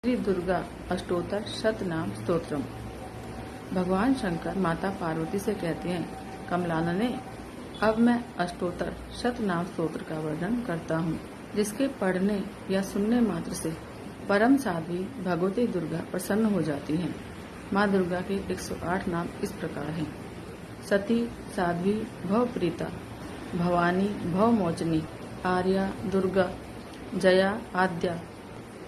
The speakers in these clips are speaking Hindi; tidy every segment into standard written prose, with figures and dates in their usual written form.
श्री दुर्गा अष्टोत्तर शतनाम स्तोत्रम। भगवान शंकर माता पार्वती से कहते हैं, कमलानने, अब मैं अष्टोत्तर शतनाम स्तोत्र का वर्णन करता हूँ, जिसके पढ़ने या सुनने मात्र से परम साध्वी भगवती दुर्गा प्रसन्न हो जाती हैं। माँ दुर्गा के 108 नाम इस प्रकार हैं: सती, साध्वी, भवप्रीता, भवानी, भवमोचनी, आर्या, दुर्गा, जया, आद्या,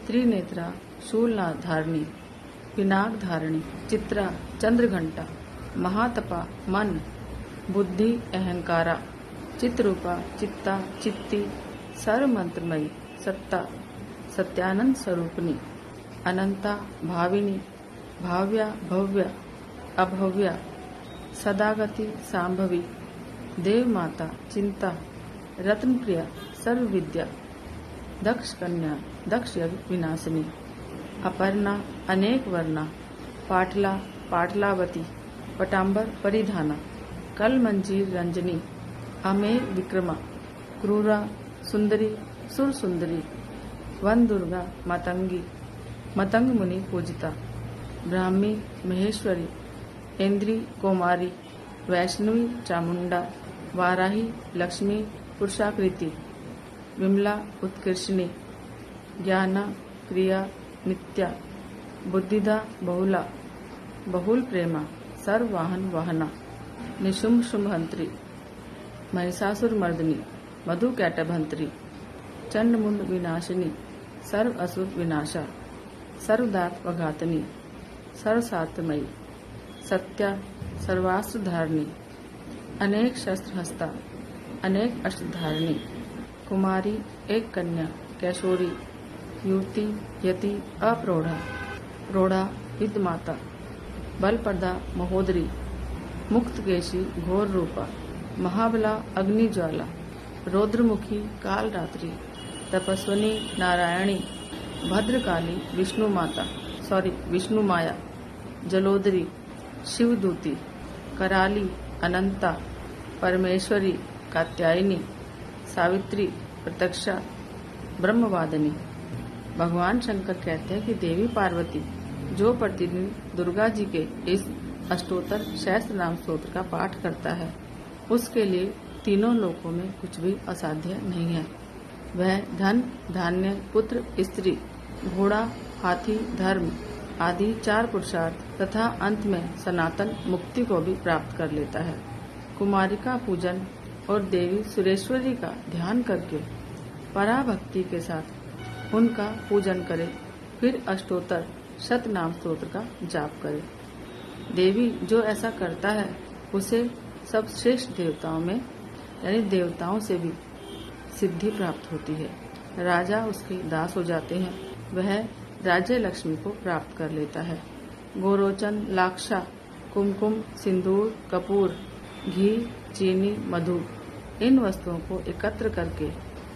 त्रिनेत्रा, शूलधारिणी, पिनाक धारिणी, चित्रा, चंद्रघंटा, महातपा, मन, बुद्धि, अहंकारा, चित्रूपा, चित्ता, चित्ती, सर्वमंत्रमयी, सत्ता, सत्यानंद स्वरूपिणी, अनंता, भाविनी, भाव्या, भव्या, अभव्या, सदागति, सांभवी, देव माता, चिंता, रत्नप्रिया, सर्वविद्या, दक्ष कन्या, दक्ष यज्ञ विनाशिनी, अपर्णा, अनेक वर्णा, पाटला, पाटलावती, पटाम्बर परिधाना, कल मंजीर रंजनी, अमेय विक्रमा, क्रूरा, सुंदरी, सुर सुंदरी, वन दुर्गा, मतंगी, मतंग मुनि पूजिता, ब्राह्मी, महेश्वरी, इंद्री, कुमारी, वैष्णवी, चामुंडा, वाराही, लक्ष्मी, पुरुषाकृति, विमला, उत्कृष्णी, ज्ञाना, क्रिया, नित्या, बुद्धिदा, बहुला, बहुल प्रेमा, सर्ववाहन वाहना, निशुंभ शुंभहंत्री, महिषासुर मर्दनी, मधु कैटभंत्री, चंडमुंड विनाशिनी, सर्व असुर विनाशा, सर्वदात वघातनी, सर्वसात्रमयी, सत्या, सर्वास्त्र धारिणी, अनेक शस्त्र हस्ता, अनेक अष्टधारिणी, कुमारी, एक कन्या, कैशोरी, युवती, यति, अप्रौढ़ा, प्रौढ़ा, विद्यमाता, बलप्रदा, महोदरी, मुक्तकेशी, घोर रूपा, महाबला, अग्निज्वाला, रौद्रमुखी, कालरात्रि, तपस्विनी, नारायणी, भद्रकाली, विष्णु माया, जलोदरी, शिवदूती, कराली, अनंता, परमेश्वरी, कात्यायनी, सावित्री, प्रत्यक्षा, ब्रह्मवादिनी। भगवान शंकर कहते हैं कि देवी पार्वती जो प्रतिदिन दुर्गा जी के इस अष्टोत्तर सहस्त्र नाम स्तोत्र का पाठ करता है, उसके लिए तीनों लोकों में कुछ भी असाध्य नहीं है। वह धन, धान्य, पुत्र, स्त्री, घोड़ा, हाथी, धर्म आदि 4 पुरुषार्थ तथा अंत में सनातन मुक्ति को भी प्राप्त कर लेता है। कुमारी का पूजन और देवी सुरेश्वरी का ध्यान करके पराभक्ति के साथ उनका पूजन करे, फिर अष्टोत्तर शतनाम स्तोत्र का जाप करे। देवी जो ऐसा करता है उसे सब श्रेष्ठ देवताओं में यानी देवताओं से भी सिद्धि प्राप्त होती है। राजा उसके दास हो जाते हैं, वह राज्य लक्ष्मी को प्राप्त कर लेता है। गोरोचन, लाक्षा, कुमकुम, सिंदूर, कपूर, घी, चीनी, मधु, इन वस्तुओं को एकत्र करके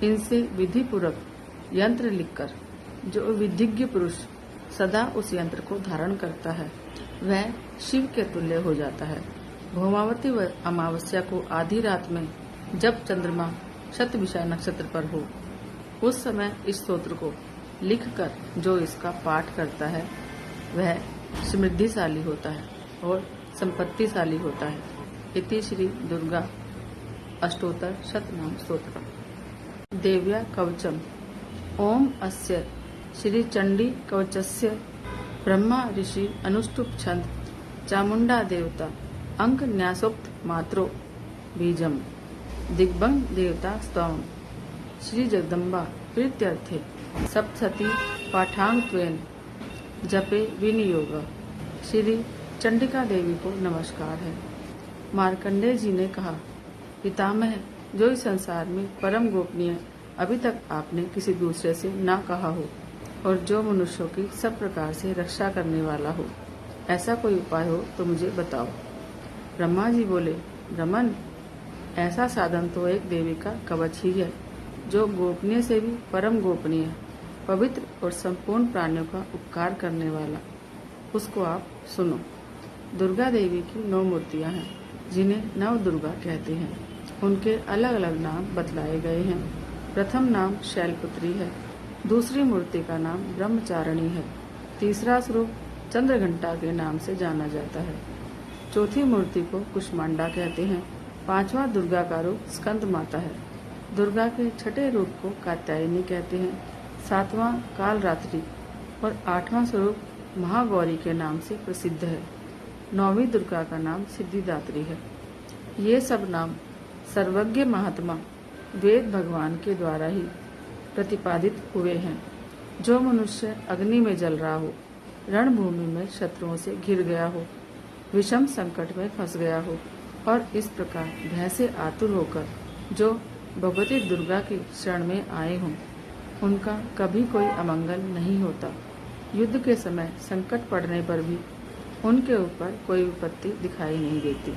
इनसे विधि पूर्वक यंत्र लिखकर जो विधिज्ञ पुरुष सदा उस यंत्र को धारण करता है, वह शिव के तुल्य हो जाता है। भौमावती व अमावस्या को आधी रात में जब चंद्रमा शतभिषा नक्षत्र पर हो, उस समय इस स्तोत्र को लिखकर जो इसका पाठ करता है, वह समृद्धिशाली होता है और संपत्तिशाली होता है। इति श्री दुर्गा अष्टोत्तर शतनाम स्तोत्र। देव्या कवचम। ओम अस्य श्री चंडी कवचस्य ब्रह्मा ऋषि अनुष्टुप छंद चामुंडा देवता अंक न्यासोक्त मात्रो बीजम दिग्बंग देवता स्तवम श्री जगदम्बा प्रीत्यर्थे सप्तसती पाठांगत्वेन जपे विनियोग। श्री चंडिका देवी को नमस्कार है। मार्कंडेय जी ने कहा, पितामह, जो इस संसार में परम गोपनीय अभी तक आपने किसी दूसरे से ना कहा हो और जो मनुष्यों की सब प्रकार से रक्षा करने वाला हो, ऐसा कोई उपाय हो तो मुझे बताओ। ब्रह्मा जी बोले, ब्रह्मन, ऐसा साधन तो एक देवी का कवच ही है, जो गोपनीय से भी परम गोपनीय, पवित्र और संपूर्ण प्राणियों का उपकार करने वाला। उसको आप सुनो। दुर्गा देवी की 9 मूर्तियां हैं, जिन्हें नव दुर्गा कहते हैं। उनके अलग अलग नाम बतलाए गए हैं। प्रथम नाम शैलपुत्री है, दूसरी मूर्ति का नाम ब्रह्मचारिणी है, तीसरा स्वरूप चंद्रघंटा के नाम से जाना जाता है। चौथी मूर्ति को कुष्मांडा कहते हैं। पांचवा दुर्गा का रूप स्कंद माता है। दुर्गा के छठे रूप को कात्यायनी कहते हैं। सातवां कालरात्रि और आठवां स्वरूप महागौरी के नाम से प्रसिद्ध है। नौवीं दुर्गा का नाम सिद्धिदात्री है। ये सब नाम सर्वज्ञ महात्मा वेद भगवान के द्वारा ही प्रतिपादित हुए हैं। जो मनुष्य अग्नि में जल रहा हो, रणभूमि में शत्रुओं से घिर गया हो, विषम संकट में फंस गया हो और इस प्रकार भय से आतुर होकर जो भगवती दुर्गा की शरण में आए हों, उनका कभी कोई अमंगल नहीं होता। युद्ध के समय संकट पड़ने पर भी उनके ऊपर कोई विपत्ति दिखाई नहीं देती।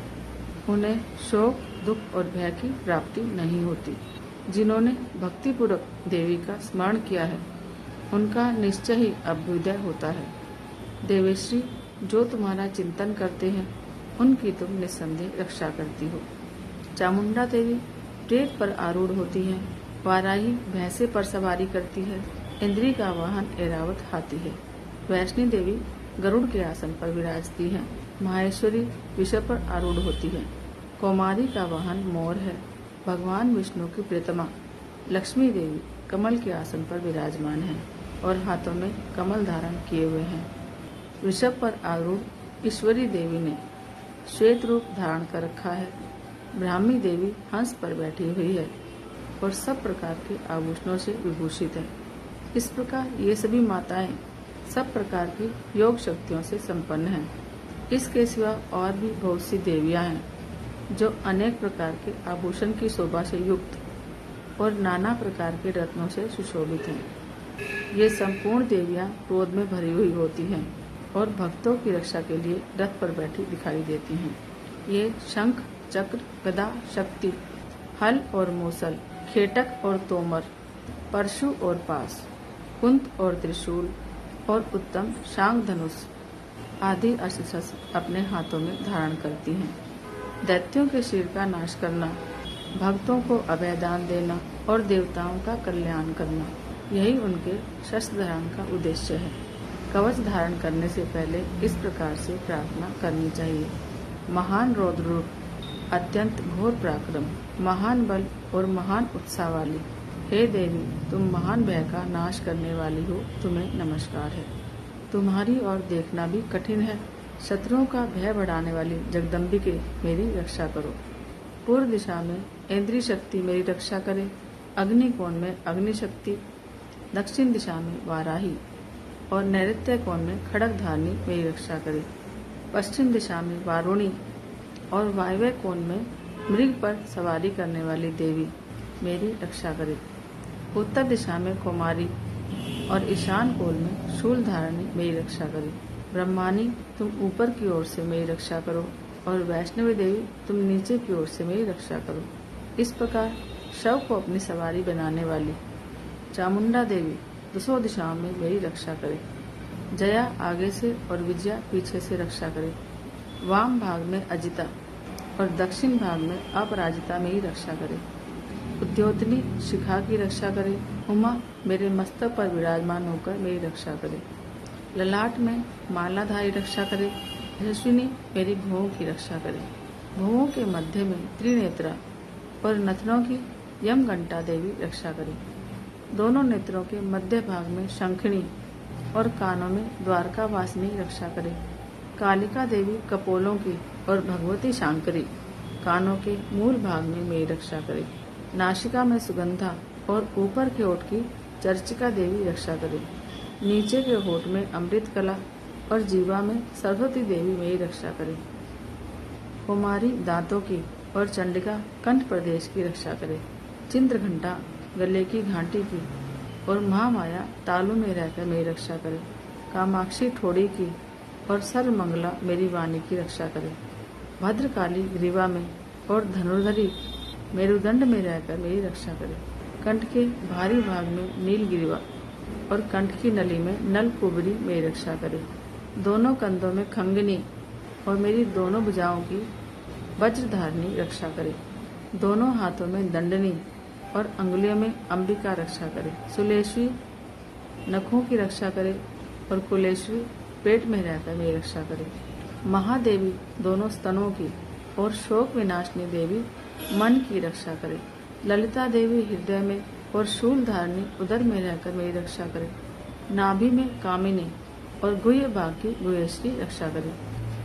उन्हें शोक, दुख और भय की प्राप्ति नहीं होती। जिन्होंने भक्तिपूर्वक देवी का स्मरण किया है, उनका निश्चय ही अभ्युदय होता है। देवेश्री, जो तुम्हारा चिंतन करते हैं, उनकी तुम निस्संदेह रक्षा करती हो। चामुंडा देवी प्रेत पर आरूढ़ होती है। वाराही भैंसे पर सवारी करती है। इंद्री का वाहन ऐरावत हाथी है। वैष्णवी देवी गरुड़ के आसन पर विराजती है। माहेश्वरी विषय पर आरूढ़ होती है। कौमारी का वाहन मोर है। भगवान विष्णु की प्रियतमा लक्ष्मी देवी कमल के आसन पर विराजमान है और हाथों में कमल धारण किए हुए हैं। वृषभ पर आरूढ़ ईश्वरी देवी ने श्वेत रूप धारण कर रखा है। ब्राह्मी देवी हंस पर बैठी हुई है और सब प्रकार के आभूषणों से विभूषित है। इस प्रकार ये सभी माताएं सब प्रकार की योग शक्तियों से संपन्न हैं। इसके सिवा और भी बहुत सी देवियां हैं जो अनेक प्रकार के आभूषण की शोभा से युक्त और नाना प्रकार के रत्नों से सुशोभित हैं। ये संपूर्ण देवियां क्रोध में भरी हुई होती हैं और भक्तों की रक्षा के लिए रथ पर बैठी दिखाई देती हैं। ये शंख, चक्र, गदा, शक्ति, हल और मूसल, खेटक और तोमर, परशु और पास, कुंत और त्रिशूल और उत्तम शांग धनुष आदि अस्त्र अपने हाथों में धारण करती हैं। दैत्यों के सिर का नाश करना, भक्तों को अभयदान देना और देवताओं का कल्याण करना, यही उनके शस्त्र धारण का उद्देश्य है। कवच धारण करने से पहले इस प्रकार से प्रार्थना करनी चाहिए। महान रौद्र रूप, अत्यंत घोर पराक्रम, महान बल और महान उत्साह वाली हे देवी, तुम महान भय का नाश करने वाली हो, तुम्हें नमस्कार है। तुम्हारी ओर देखना भी कठिन है। शत्रुओं का भय बढ़ाने वाली जगदम्बिके, मेरी रक्षा करो। पूर्व दिशा में इंद्रिय शक्ति मेरी रक्षा करे। अग्नि कोण में अग्नि शक्ति, दक्षिण दिशा में वाराही और नैऋत्य कोण में खड़ग धारणी मेरी रक्षा करे। पश्चिम दिशा में वारुणी और वायव्य कोण में मृग पर सवारी करने वाली देवी मेरी रक्षा करे। उत्तर दिशा में कुमारी और ईशान कोण में शूल धारणी मेरी रक्षा करे। ब्रह्मानी, तुम ऊपर की ओर से मेरी रक्षा करो और वैष्णवी देवी, तुम नीचे की ओर से मेरी रक्षा करो। इस प्रकार शव को अपनी सवारी बनाने वाली चामुंडा देवी दसों दिशाओं में मेरी रक्षा करे। जया आगे से और विजया पीछे से रक्षा करे। वाम भाग में अजिता और दक्षिण भाग में अपराजिता मेरी रक्षा करे। उद्योतनी शिखा की रक्षा करे। उमा मेरे मस्तक पर विराजमान होकर मेरी रक्षा करे। ललाट में मालाधारी रक्षा करे। यशस्विनी मेरी भुवों की रक्षा करे। भुवों के मध्य में त्रिनेत्रा और नथनों की यमघंटा देवी रक्षा करे। दोनों नेत्रों के मध्य भाग में शंखिणी और कानों में द्वारका वासिनी रक्षा करे। कालिका देवी कपोलों की और भगवती शांकरी कानों के मूल भाग में मेरी रक्षा करे। नासिका में सुगंधा और ऊपर के ओठ की चर्चिका देवी रक्षा करे। नीचे के होठ में अमृत कला और जीवा में सरस्वती देवी मेरी रक्षा करे। कुमारी दांतों की और चंडिका कंठ प्रदेश की रक्षा करे। चिंद्रघंटा गले की घाटी की और महामाया तालू में रहकर मेरी रक्षा करे। कामाक्षी ठोड़ी की और सर्वमंगला मेरी वाणी की रक्षा करे। भद्रकाली ग्रीवा में और धनुर्धरी मेरुदंड में रहकर मेरी रक्षा करे। कंठ के भारी भाग में नीलगिरीवा और कंठ की नली में नल कुबरी मेरी रक्षा करे। दोनों कंधों में खंगनी और मेरी दोनों भुजाओं की वज्रधारणी रक्षा करे। दोनों हाथों में दंडनी और अंगुलियों में अंबिका रक्षा करे। सुलेश्वी नखों की रक्षा करे और कुलेश्वरी पेट में रहकर मेरी रक्षा करे। महादेवी दोनों स्तनों की और शोक विनाशनी देवी मन की रक्षा करे। ललिता देवी हृदय में और शूल धारणी उदर में रहकर मेरी रक्षा करे। नाभि में कामिनी और गुह्य भाग की गुह्यश्री रक्षा करे।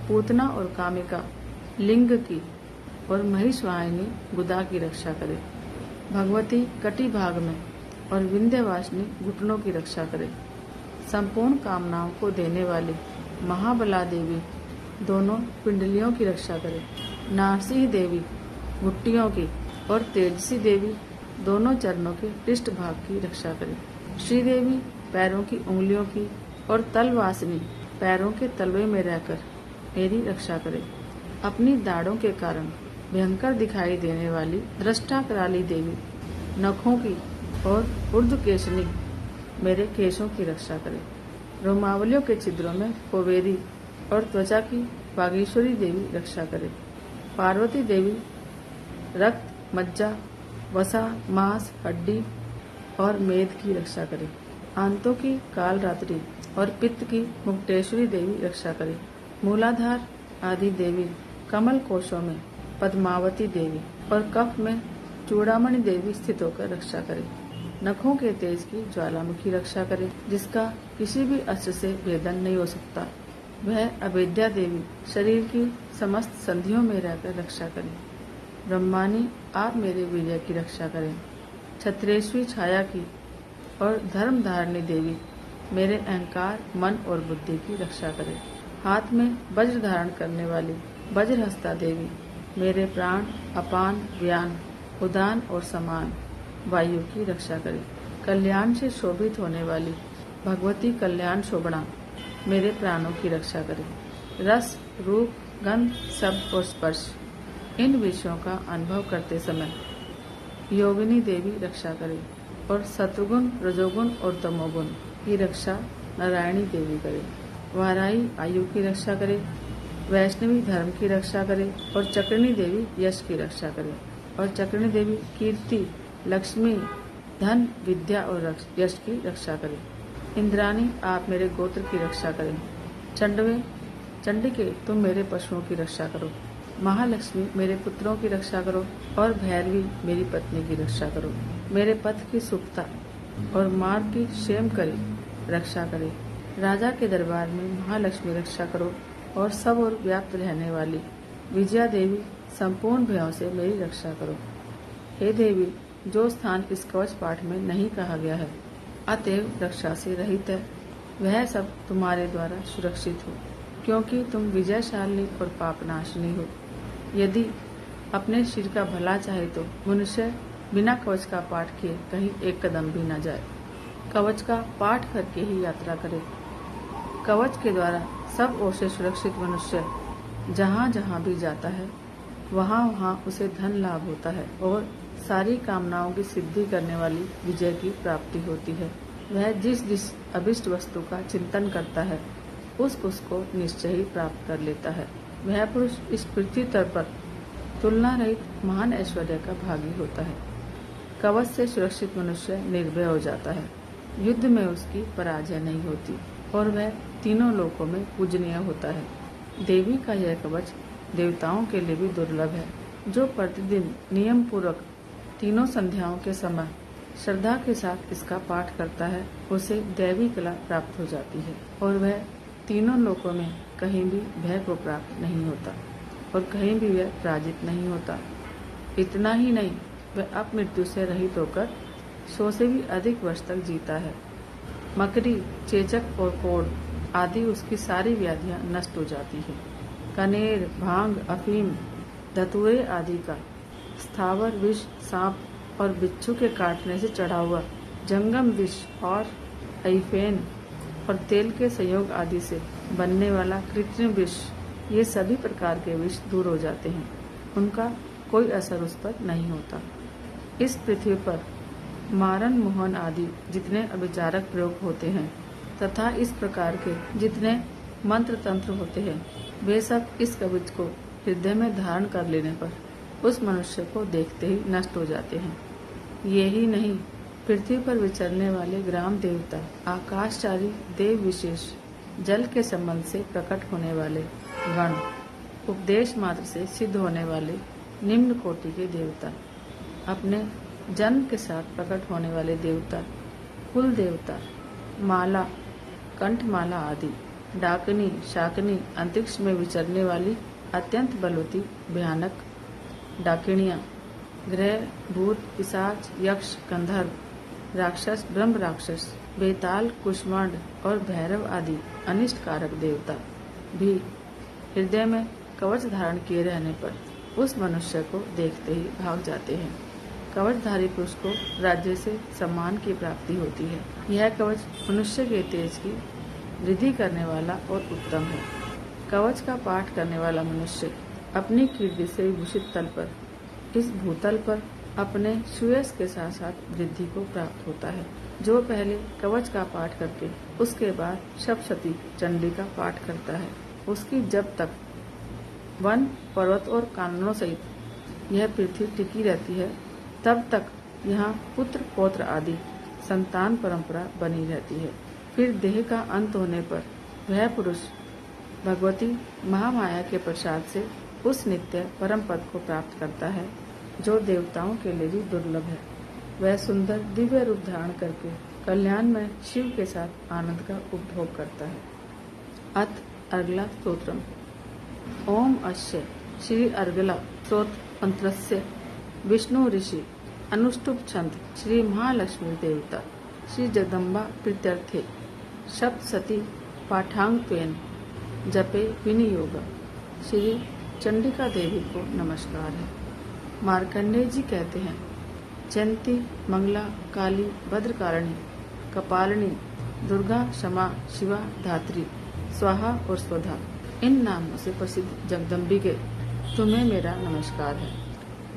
पूतना और कामिका लिंग की और महिषवाहिनी गुदा की रक्षा करे। भगवती कटी भाग में और विंध्यवासिनी घुटनों की रक्षा करे। संपूर्ण कामनाओं को देने वाली महाबला देवी दोनों पिंडलियों की रक्षा करे। नारसिंह देवी घुट्टियों की और तेजसी देवी दोनों चरणों के पृष्ठ भाग की रक्षा करे। श्रीदेवी पैरों की उंगलियों की और तलवासिनी पैरों के तलवे में रहकर मेरी रक्षा करे। अपनी दाढ़ों के कारण भयंकर दिखाई देने वाली दृष्टा कराली देवी नखों की और ऊर्ध्वकेशनी मेरे केशों की रक्षा करे। रोमावलियों के छिद्रों में कोवेरी और त्वचा की बागेश्वरी देवी रक्षा करे। पार्वती देवी रक्त, मज्जा, वसा, मांस, हड्डी और मेद की रक्षा करे। आंतों की कालरात्रि और पित्त की मुक्तेश्वरी देवी रक्षा करे। मूलाधार आदि देवी कमल कोशों में पद्मावती देवी और कफ में चूड़ामणि देवी स्थित होकर रक्षा करे। नखों के तेज की ज्वालामुखी रक्षा करे, जिसका किसी भी अस्त्र से भेदन नहीं हो सकता। वह अवेद्या देवी शरीर की समस्त संधियों में रहकर रक्षा करे। ब्रह्मानी आप मेरे विजय की रक्षा करें। छत्रेश्वरी छाया की और धर्म धारणी देवी मेरे अहंकार, मन और बुद्धि की रक्षा करे। हाथ में वज्र धारण करने वाली वज्रहस्ता देवी मेरे प्राण, अपान, व्यान, उदान और समान वायु की रक्षा करे। कल्याण से शोभित होने वाली भगवती कल्याण शोभना मेरे प्राणों की रक्षा करे। रस, रूप, गंध, शब्द और स्पर्श इन विषयों का अनुभव करते समय योगिनी देवी रक्षा करे और सत्वगुण, रजोगुण और तमोगुण की रक्षा नारायणी देवी करे। वाराही आयु की रक्षा करे, वैष्णवी धर्म की रक्षा करे और चक्रिणी देवी यश की रक्षा करे। और चक्रिणी देवी कीर्ति, लक्ष्मी, धन, विद्या और यश की रक्षा करे। इंद्राणी आप मेरे गोत्र की रक्षा करें। चंडिके तुम मेरे पशुओं की रक्षा करो। महालक्ष्मी मेरे पुत्रों की रक्षा करो और भैरवी मेरी पत्नी की रक्षा करो। मेरे पथ की सुखता और मार्ग की क्षेम करे रक्षा करे। राजा के दरबार में महालक्ष्मी रक्षा करो और सब और व्याप्त रहने वाली विजया देवी संपूर्ण भयों से मेरी रक्षा करो। हे देवी, जो स्थान इस कवच पाठ में नहीं कहा गया है, अतएव रक्षा से रहित है, वह सब तुम्हारे द्वारा सुरक्षित हो, क्योंकि तुम विजयशाली और पापनाशिनी हो। यदि अपने शिर का भला चाहे तो मनुष्य बिना कवच का पाठ किए कहीं एक कदम भी न जाए। कवच का पाठ करके ही यात्रा करे। कवच के द्वारा सब ओर से सुरक्षित मनुष्य जहाँ जहाँ भी जाता है, वहाँ वहाँ उसे धन लाभ होता है और सारी कामनाओं की सिद्धि करने वाली विजय की प्राप्ति होती है। वह जिस जिस अभिष्ट वस्तु का चिंतन करता है, उसको निश्चय ही प्राप्त कर लेता है। वह पुरुष इस पृथ्वी तल पर तुलना रहित महान ऐश्वर्य का भागी होता है। कवच से सुरक्षित मनुष्य निर्भय हो जाता है। युद्ध में उसकी पराजय नहीं होती और वह तीनों लोकों में पूजनीय होता है। देवी का यह कवच देवताओं के लिए भी दुर्लभ है। जो प्रतिदिन नियम पूर्वक तीनों संध्याओं के समय श्रद्धा के साथ इसका पाठ करता है, उसे दैवी कला प्राप्त हो जाती है और वह तीनों लोकों में कहीं भी भय को प्राप्त नहीं होता और कहीं भी वह पराजित नहीं होता। इतना ही नहीं, वह अपमृत्यु से रहित होकर 100 से भी अधिक वर्ष तक जीता है। मकड़ी, चेचक और कोढ़ आदि उसकी सारी व्याधियां नष्ट हो जाती है। कनेर, भांग, अफीम, धतूरे आदि का स्थावर विष, सांप और बिच्छू के काटने से चढ़ा हुआ जंगम विष और ऐफेन और तेल के संयोग आदि से बनने वाला कृत्रिम विष, ये सभी प्रकार के विष दूर हो जाते हैं। उनका कोई असर उस पर नहीं होता। इस पृथ्वी पर मारन, मोहन आदि जितने अभिचारक प्रयोग होते हैं तथा इस प्रकार के जितने मंत्र तंत्र होते हैं, वे सब इस कवच को हृदय में धारण कर लेने पर उस मनुष्य को देखते ही नष्ट हो जाते हैं। यही नहीं, पृथ्वी पर विचरने वाले ग्राम देवता, आकाशचारी देव विशेष जल के संबंध से प्रकट होने वाले गण, उपदेश मात्र से सिद्ध होने वाले निम्न कोटि के देवता, अपने जन्म के साथ प्रकट होने वाले देवता, कुल देवता, माला, कंठमाला आदि, डाकनी, शाकनी, अंतरिक्ष में विचरने वाली अत्यंत बलवती भयानक डाकिनियां, ग्रह, भूत, पिशाच, यक्ष, गंधर्व, राक्षस, ब्रह्म राक्षस, बेताल, कुष्मांड और भैरव आदि अनिष्ट कारक देवता भी हृदय में कवच धारण किए रहने पर उस मनुष्य को देखते ही भाग जाते हैं। कवचधारी पुरुष को राज्य से सम्मान की प्राप्ति होती है। यह कवच मनुष्य के तेज की वृद्धि करने वाला और उत्तम है। कवच का पाठ करने वाला मनुष्य अपनी कीर्ति से विभूषित तल पर, इस भूतल पर अपने सुयश के साथ साथ वृद्धि को प्राप्त होता है। जो पहले कवच का पाठ करके उसके बाद सप्तशती चंडी का पाठ करता है, उसकी जब तक वन, पर्वत और काननों सहित यह पृथ्वी टिकी रहती है, तब तक यहाँ पुत्र पौत्र आदि संतान परंपरा बनी रहती है। फिर देह का अंत होने पर वह पुरुष भगवती महामाया के प्रसाद से उस नित्य परम पद को प्राप्त करता है, जो देवताओं के लिए भी दुर्लभ है। वह सुंदर दिव्य रूप धारण करके कल्याण में शिव के साथ आनंद का उपभोग करता है। अत अर्गला स्तोत्रम। ओम अस्य श्री अर्गला स्तोत्र मंत्रस्य विष्णु ऋषि अनुष्टुप छंद श्री महालक्ष्मी देवता श्री जगदम्बा प्रीत्यर्थे सप्तशती पाठांगत्वेन जपे विनियोग श्री चंडिका देवी को नमस्कार है। मार्कंडेय जी कहते हैं, जयंती, मंगला, काली, भद्रकालिनी, कपालिनी, दुर्गा, क्षमा, शिवा, धात्री, स्वाहा और स्वधा, इन नामों से प्रसिद्ध जगदम्बिके तुम्हें मेरा नमस्कार है।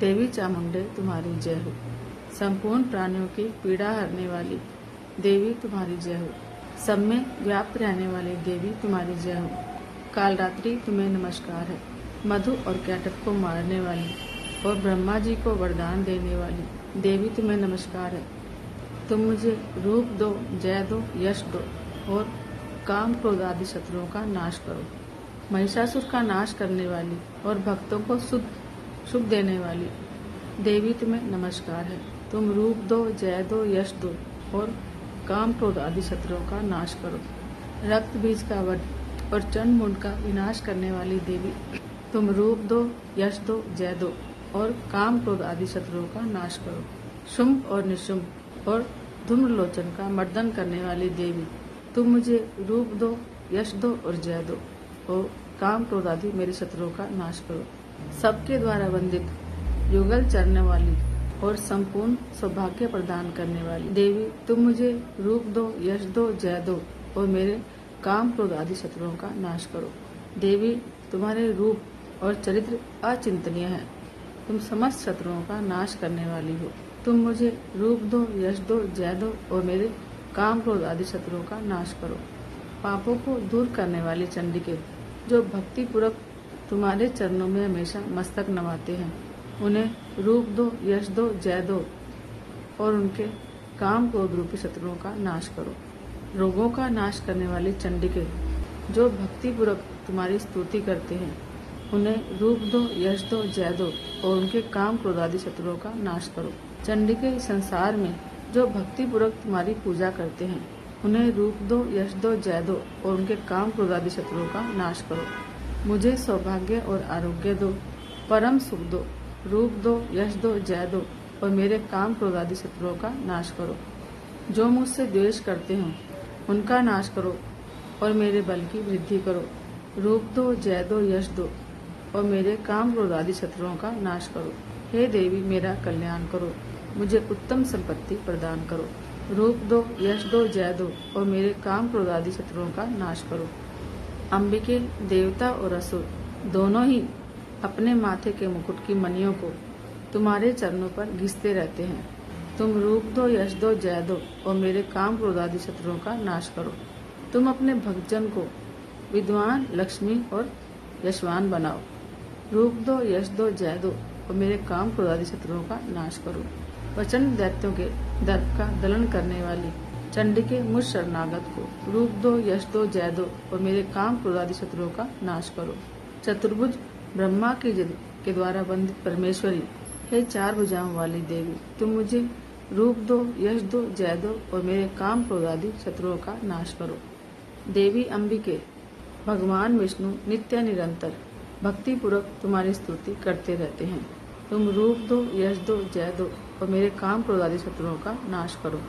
देवी चामुंडे तुम्हारी जय हो। संपूर्ण प्राणियों की पीड़ा हरने वाली देवी तुम्हारी जय हो। सब में व्याप्त रहने वाली देवी तुम्हारी जय हो। कालरात्रि तुम्हें नमस्कार है। मधु और कैटक को मारने वाली और ब्रह्मा जी को वरदान देने वाली देवी तुम्हें नमस्कार है। तुम मुझे रूप दो, जय दो, यश दो और काम क्रोध आदि शत्रुओं का नाश करो। महिषासुर का नाश करने वाली और भक्तों को सुख देने वाली देवी तुम्हें नमस्कार है। तुम रूप दो, जय दो, यश दो और काम क्रोध आदि शत्रुओं का नाश करो। रक्त बीज का वध और चंड मुंड का विनाश करने वाली देवी तुम रूप दो, यश दो, जय दो और काम क्रोध आदि शत्रुओं का नाश करो। शुंभ और निशुंभ और धूम्रलोचन का मर्दन करने वाली देवी तुम मुझे रूप दो, यश दो और जय दो और काम क्रोध आदि मेरे शत्रुओं का नाश करो। सबके द्वारा वंदित, युगल चरने वाली और संपूर्ण सौभाग्य प्रदान करने वाली देवी तुम मुझे रूप दो, यश दो, जय दो और मेरे काम क्रोध आदि शत्रुओं का नाश करो। देवी तुम्हारे रूप और चरित्र अचिंतनीय है। तुम समस्त शत्रुओं का नाश करने वाली हो। तुम मुझे रूप दो, यश दो, जय दो और मेरे काम क्रोध आदि शत्रुओं का नाश करो। पापों को दूर करने वाली चंडिके, जो भक्ति पूर्वक तुम्हारे चरणों में हमेशा मस्तक नवाते हैं, उन्हें रूप दो, यश दो, जय दो और उनके काम क्रोध रूपी शत्रुओं का नाश करो। रोगों का नाश करने वाली चंडिके, जो भक्ति पूर्वक तुम्हारी स्तुति करते हैं, उन्हें रूप दो, यश दो, जय दो और उनके काम क्रोध आदि शत्रुओं का नाश करो। चंडिके, संसार में जो भक्ति पूर्वक तुम्हारी पूजा करते हैं, उन्हें रूप दो, यश दो, जय दो और उनके काम क्रोध आदि शत्रुओं का नाश करो। मुझे सौभाग्य और आरोग्य दो, परम सुख दो, रूप दो, यश दो, जय दो और मेरे काम क्रोध आदि शत्रुओं का नाश करो। जो मुझसे द्वेष करते हों, उनका नाश करो और मेरे बल की वृद्धि करो। रूप दो, जय दो, यश दो और मेरे काम क्रोध आदि शत्रुओं का नाश करो। हे देवी, मेरा कल्याण करो, मुझे उत्तम संपत्ति प्रदान करो। रूप दो, यश दो, जय दो और मेरे काम क्रोध आदि शत्रुओं का नाश करो। अंबिके, देवता और असुर दोनों ही अपने माथे के मुकुट की मणियों को तुम्हारे चरणों पर घिसते रहते हैं। तुम रूप दो, यश दो, जय दो और मेरे काम क्रोध आदि शत्रुओं का नाश करो। तुम अपने भक्तजन को विद्वान, लक्ष्मी और यशवान बनाओ। रूप दो, यश दो, जय दो और मेरे काम क्रोध आदि शत्रुओं का नाश करो। प्रचंड दैत्यों के दर्प का दलन करने वाली चंडिके मुझ शरणागत को रूप दो, यश दो, जय दो और मेरे काम क्रोध आदि शत्रुओं का नाश करो। चतुर्भुज ब्रह्मा के द्वारा वंदित परमेश्वरी, हे 4 भुजाओं वाली देवी, तुम मुझे रूप दो, यश दो, जय दो और मेरे काम क्रोध आदि शत्रुओं का नाश करो। देवी अंबिके, भगवान विष्णु नित्य निरंतर भक्ति पूर्वक तुम्हारी स्तुति करते रहते हैं। तुम रूप दो, यश दो, जय दो और मेरे काम क्रोध आदि शत्रुओं का नाश करो।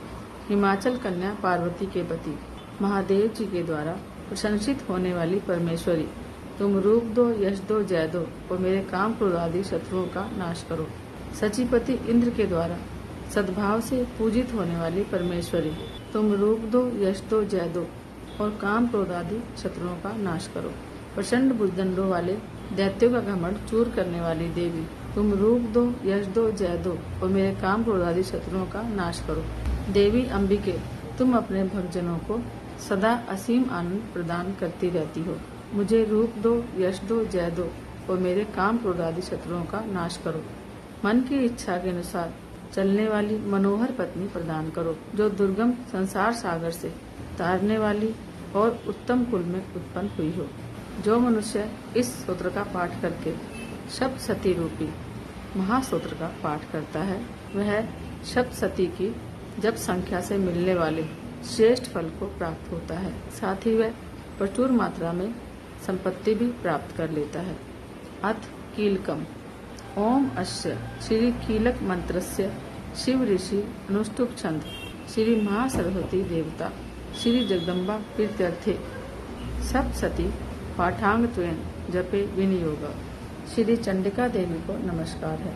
हिमाचल कन्या पार्वती के पति महादेव जी के द्वारा प्रशंसित होने वाली परमेश्वरी, तुम रूप दो, यश दो, जय दो और मेरे काम क्रोध आदि शत्रुओं का नाश करो। सचिपति इंद्र के द्वारा सद्भाव से पूजित होने वाली परमेश्वरी, तुम रूप दो, यश दो, जय दो और काम क्रोध आदि शत्रुओं का नाश करो। प्रचंड भुजदंडों वाले दैत्यों का घमंड चूर करने वाली देवी, तुम रूप दो, यश दो, जय दो और मेरे काम क्रोध आदि शत्रुओं का नाश करो। देवी अंबिके, तुम अपने भक्तजनों को सदा असीम आनंद प्रदान करती रहती हो। मुझे रूप दो, यश दो, जय दो और मेरे काम क्रोध आदि शत्रुओं का नाश करो। मन की इच्छा के अनुसार चलने वाली मनोहर पत्नी प्रदान करो, जो दुर्गम संसार सागर से तारने वाली और उत्तम कुल में उत्पन्न हुई हो। जो मनुष्य इस स्तोत्र का पाठ करके सप्तशती रूपी महास्तोत्र का पाठ करता है, वह सप्तशती की जप संख्या से मिलने वाले श्रेष्ठ फल को प्राप्त होता है। साथ ही वह प्रचुर मात्रा में संपत्ति भी प्राप्त कर लेता है। अथ कीलकम। ओम अस्य श्री कीलक मंत्रस्य शिव ऋषि अनुष्टुप छंद श्री महासरस्वती देवता श्री जगदम्बा प्रीत्यर्थे सप्तशती पाठांगत्वेन जपे विनियोग। श्री चंडिका देवी को नमस्कार है।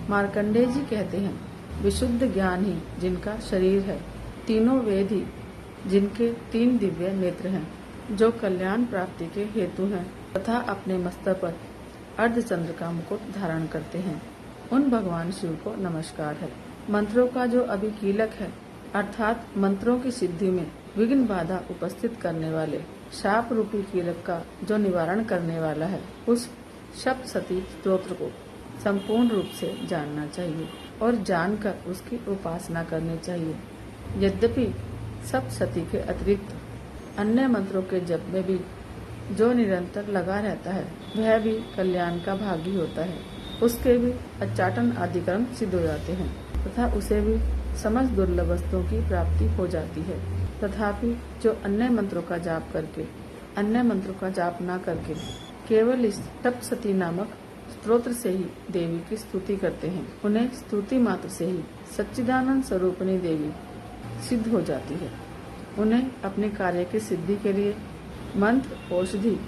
मार्कंडेय जी कहते हैं, विशुद्ध ज्ञान ही जिनका शरीर है, तीनों वेद ही जिनके 3 दिव्य नेत्र हैं, जो कल्याण प्राप्ति के हेतु हैं तथा अपने मस्तक पर अर्धचंद्र का मुकुट धारण करते हैं, उन भगवान शिव को नमस्कार है। मंत्रों का जो अभी कीलक है, अर्थात मंत्रों की सिद्धि में विघ्न बाधा उपस्थित करने वाले शाप रूपी कीलक का जो निवारण करने वाला है, उस सप्तशती स्तोत्र को संपूर्ण रूप से जानना चाहिए और जानकर उसकी उपासना करनी चाहिए। यद्यपि सप्तशती के अतिरिक्त अन्य मंत्रों के जप में भी जो निरंतर लगा रहता है, वह भी कल्याण का भागी होता है। उसके भी उच्चाटन आदि कर्म सिद्ध हो जाते हैं तथा उसे भी समस्त दुर्लभ वस्तुओं की प्राप्ति हो जाती है। तथापि जो अन्य मंत्रों का जाप करके, अन्य मंत्रों का जाप न करके केवल इस सप्तशती नामक स्तोत्र से ही देवी की स्तुति करते हैं, उन्हें स्तुति मात्र से ही सच्चिदानंद स्वरूपिणी देवी सिद्ध हो जाती है। उन्हें अपने कार्य की सिद्धि के लिए मंत्र, औषधि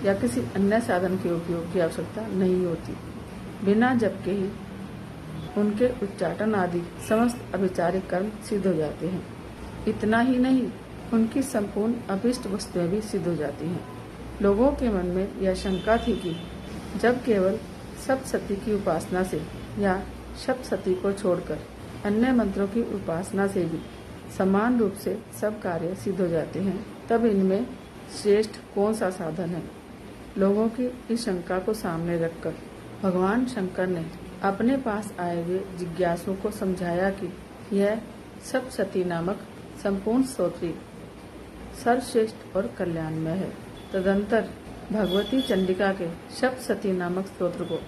या किसी अन्य साधन के उपयोग की आवश्यकता नहीं होती। बिना जप के ही उनके उच्चाटन आदि समस्त अभिचारिक कर्म सिद्ध हो जाते हैं। इतना ही नहीं, उनकी संपूर्ण अभिष्ट वस्तुएं भी सिद्ध हो जाती हैं। लोगों के मन में यह शंका थी कि जब केवल सप्तशती की उपासना से या सप्तशती को छोड़कर अन्य मंत्रों की उपासना से भी समान रूप से सब कार्य सिद्ध हो जाते हैं, तब इनमें श्रेष्ठ कौन सा साधन है। लोगों की इस शंका को सामने रखकर भगवान शंकर ने अपने पास आए हुए जिज्ञासुओं को समझाया कि यह सप्तशती नामक संपूर्ण स्तोत्र सर्वश्रेष्ठ और कल्याणमय है। तदंतर भगवती चंडिका के सप्तशती नामक स्तोत्र को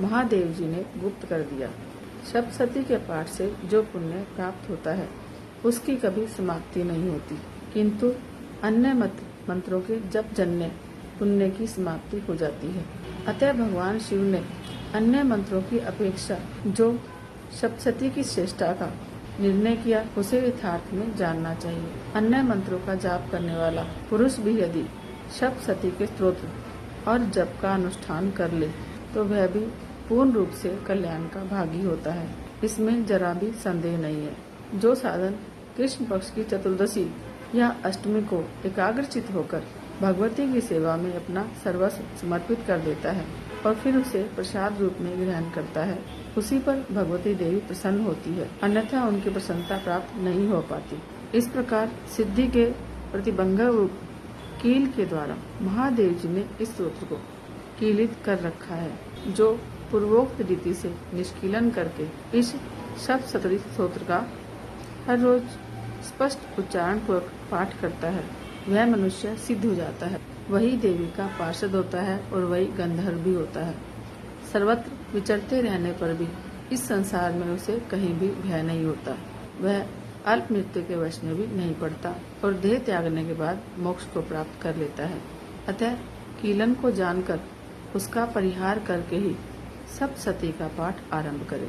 महादेव जी ने गुप्त कर दिया। सप्तशती के पाठ से जो पुण्य प्राप्त होता है, उसकी कभी समाप्ति नहीं होती, किंतु अन्य मंत्रों के जप जन्य पुण्य की समाप्ति हो जाती है। अतः भगवान शिव ने अन्य मंत्रों की अपेक्षा जो सप्तशती की श्रेष्ठता का निर्णय किया, उसे यथार्थ में जानना चाहिए। अन्य मंत्रों का जाप करने वाला पुरुष भी यदि सप्तशती के स्तोत्र और जप का अनुष्ठान कर ले, तो वह भी पूर्ण रूप से कल्याण का भागी होता है। इसमें जरा भी संदेह नहीं है। जो साधन कृष्ण पक्ष की चतुर्दशी या अष्टमी को एकाग्रचित होकर भगवती की सेवा में अपना सर्वस्व समर्पित कर देता है और फिर उसे प्रसाद रूप में ग्रहण करता है, उसी पर भगवती देवी प्रसन्न होती है, अन्यथा उनकी प्रसन्नता प्राप्त नहीं हो पाती। इस प्रकार सिद्धि के प्रतिबंधक रूप कील के द्वारा महादेव जी ने इस स्तोत्र को कीलित कर रखा है, जो पूर्वोक्त रीति से निष्कीलन करके इस सप्तशती स्तोत्र का हर रोज स्पष्ट उच्चारण पूर्वक पाठ करता है वह मनुष्य सिद्ध हो जाता है। वही देवी का पार्षद होता है और वही गंधर्व भी होता है। सर्वत्र विचरते रहने पर भी इस संसार में उसे कहीं भी भय नहीं होता। वह अल्प मृत्यु के वश में भी नहीं पड़ता और देह त्यागने के बाद मोक्ष को प्राप्त कर लेता है। अतः कीलन को जानकर उसका परिहार करके ही सब सती का पाठ आरंभ करे।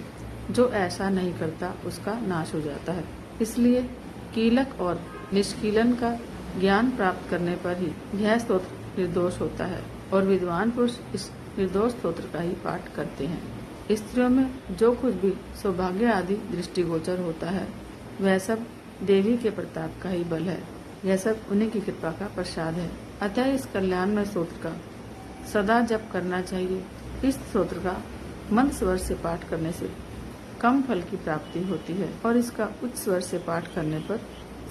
जो ऐसा नहीं करता उसका नाश हो जाता है। इसलिए कीलक और निष्कीलन का ज्ञान प्राप्त करने पर ही यह स्तोत्र निर्दोष होता है और विद्वान पुरुष इस निर्दोष स्तोत्र का ही पाठ करते हैं। स्त्रियों में जो कुछ भी सौभाग्य आदि दृष्टिगोचर होता है वह सब देवी के प्रताप का ही बल है। यह सब उन्हीं की कृपा का प्रसाद है। अतः इस कल्याणमय स्तोत्र का सदा जप करना चाहिए। इस स्तोत्र का मंद स्वर से पाठ करने से कम फल की प्राप्ति होती है और इसका उच्च स्वर से पाठ करने पर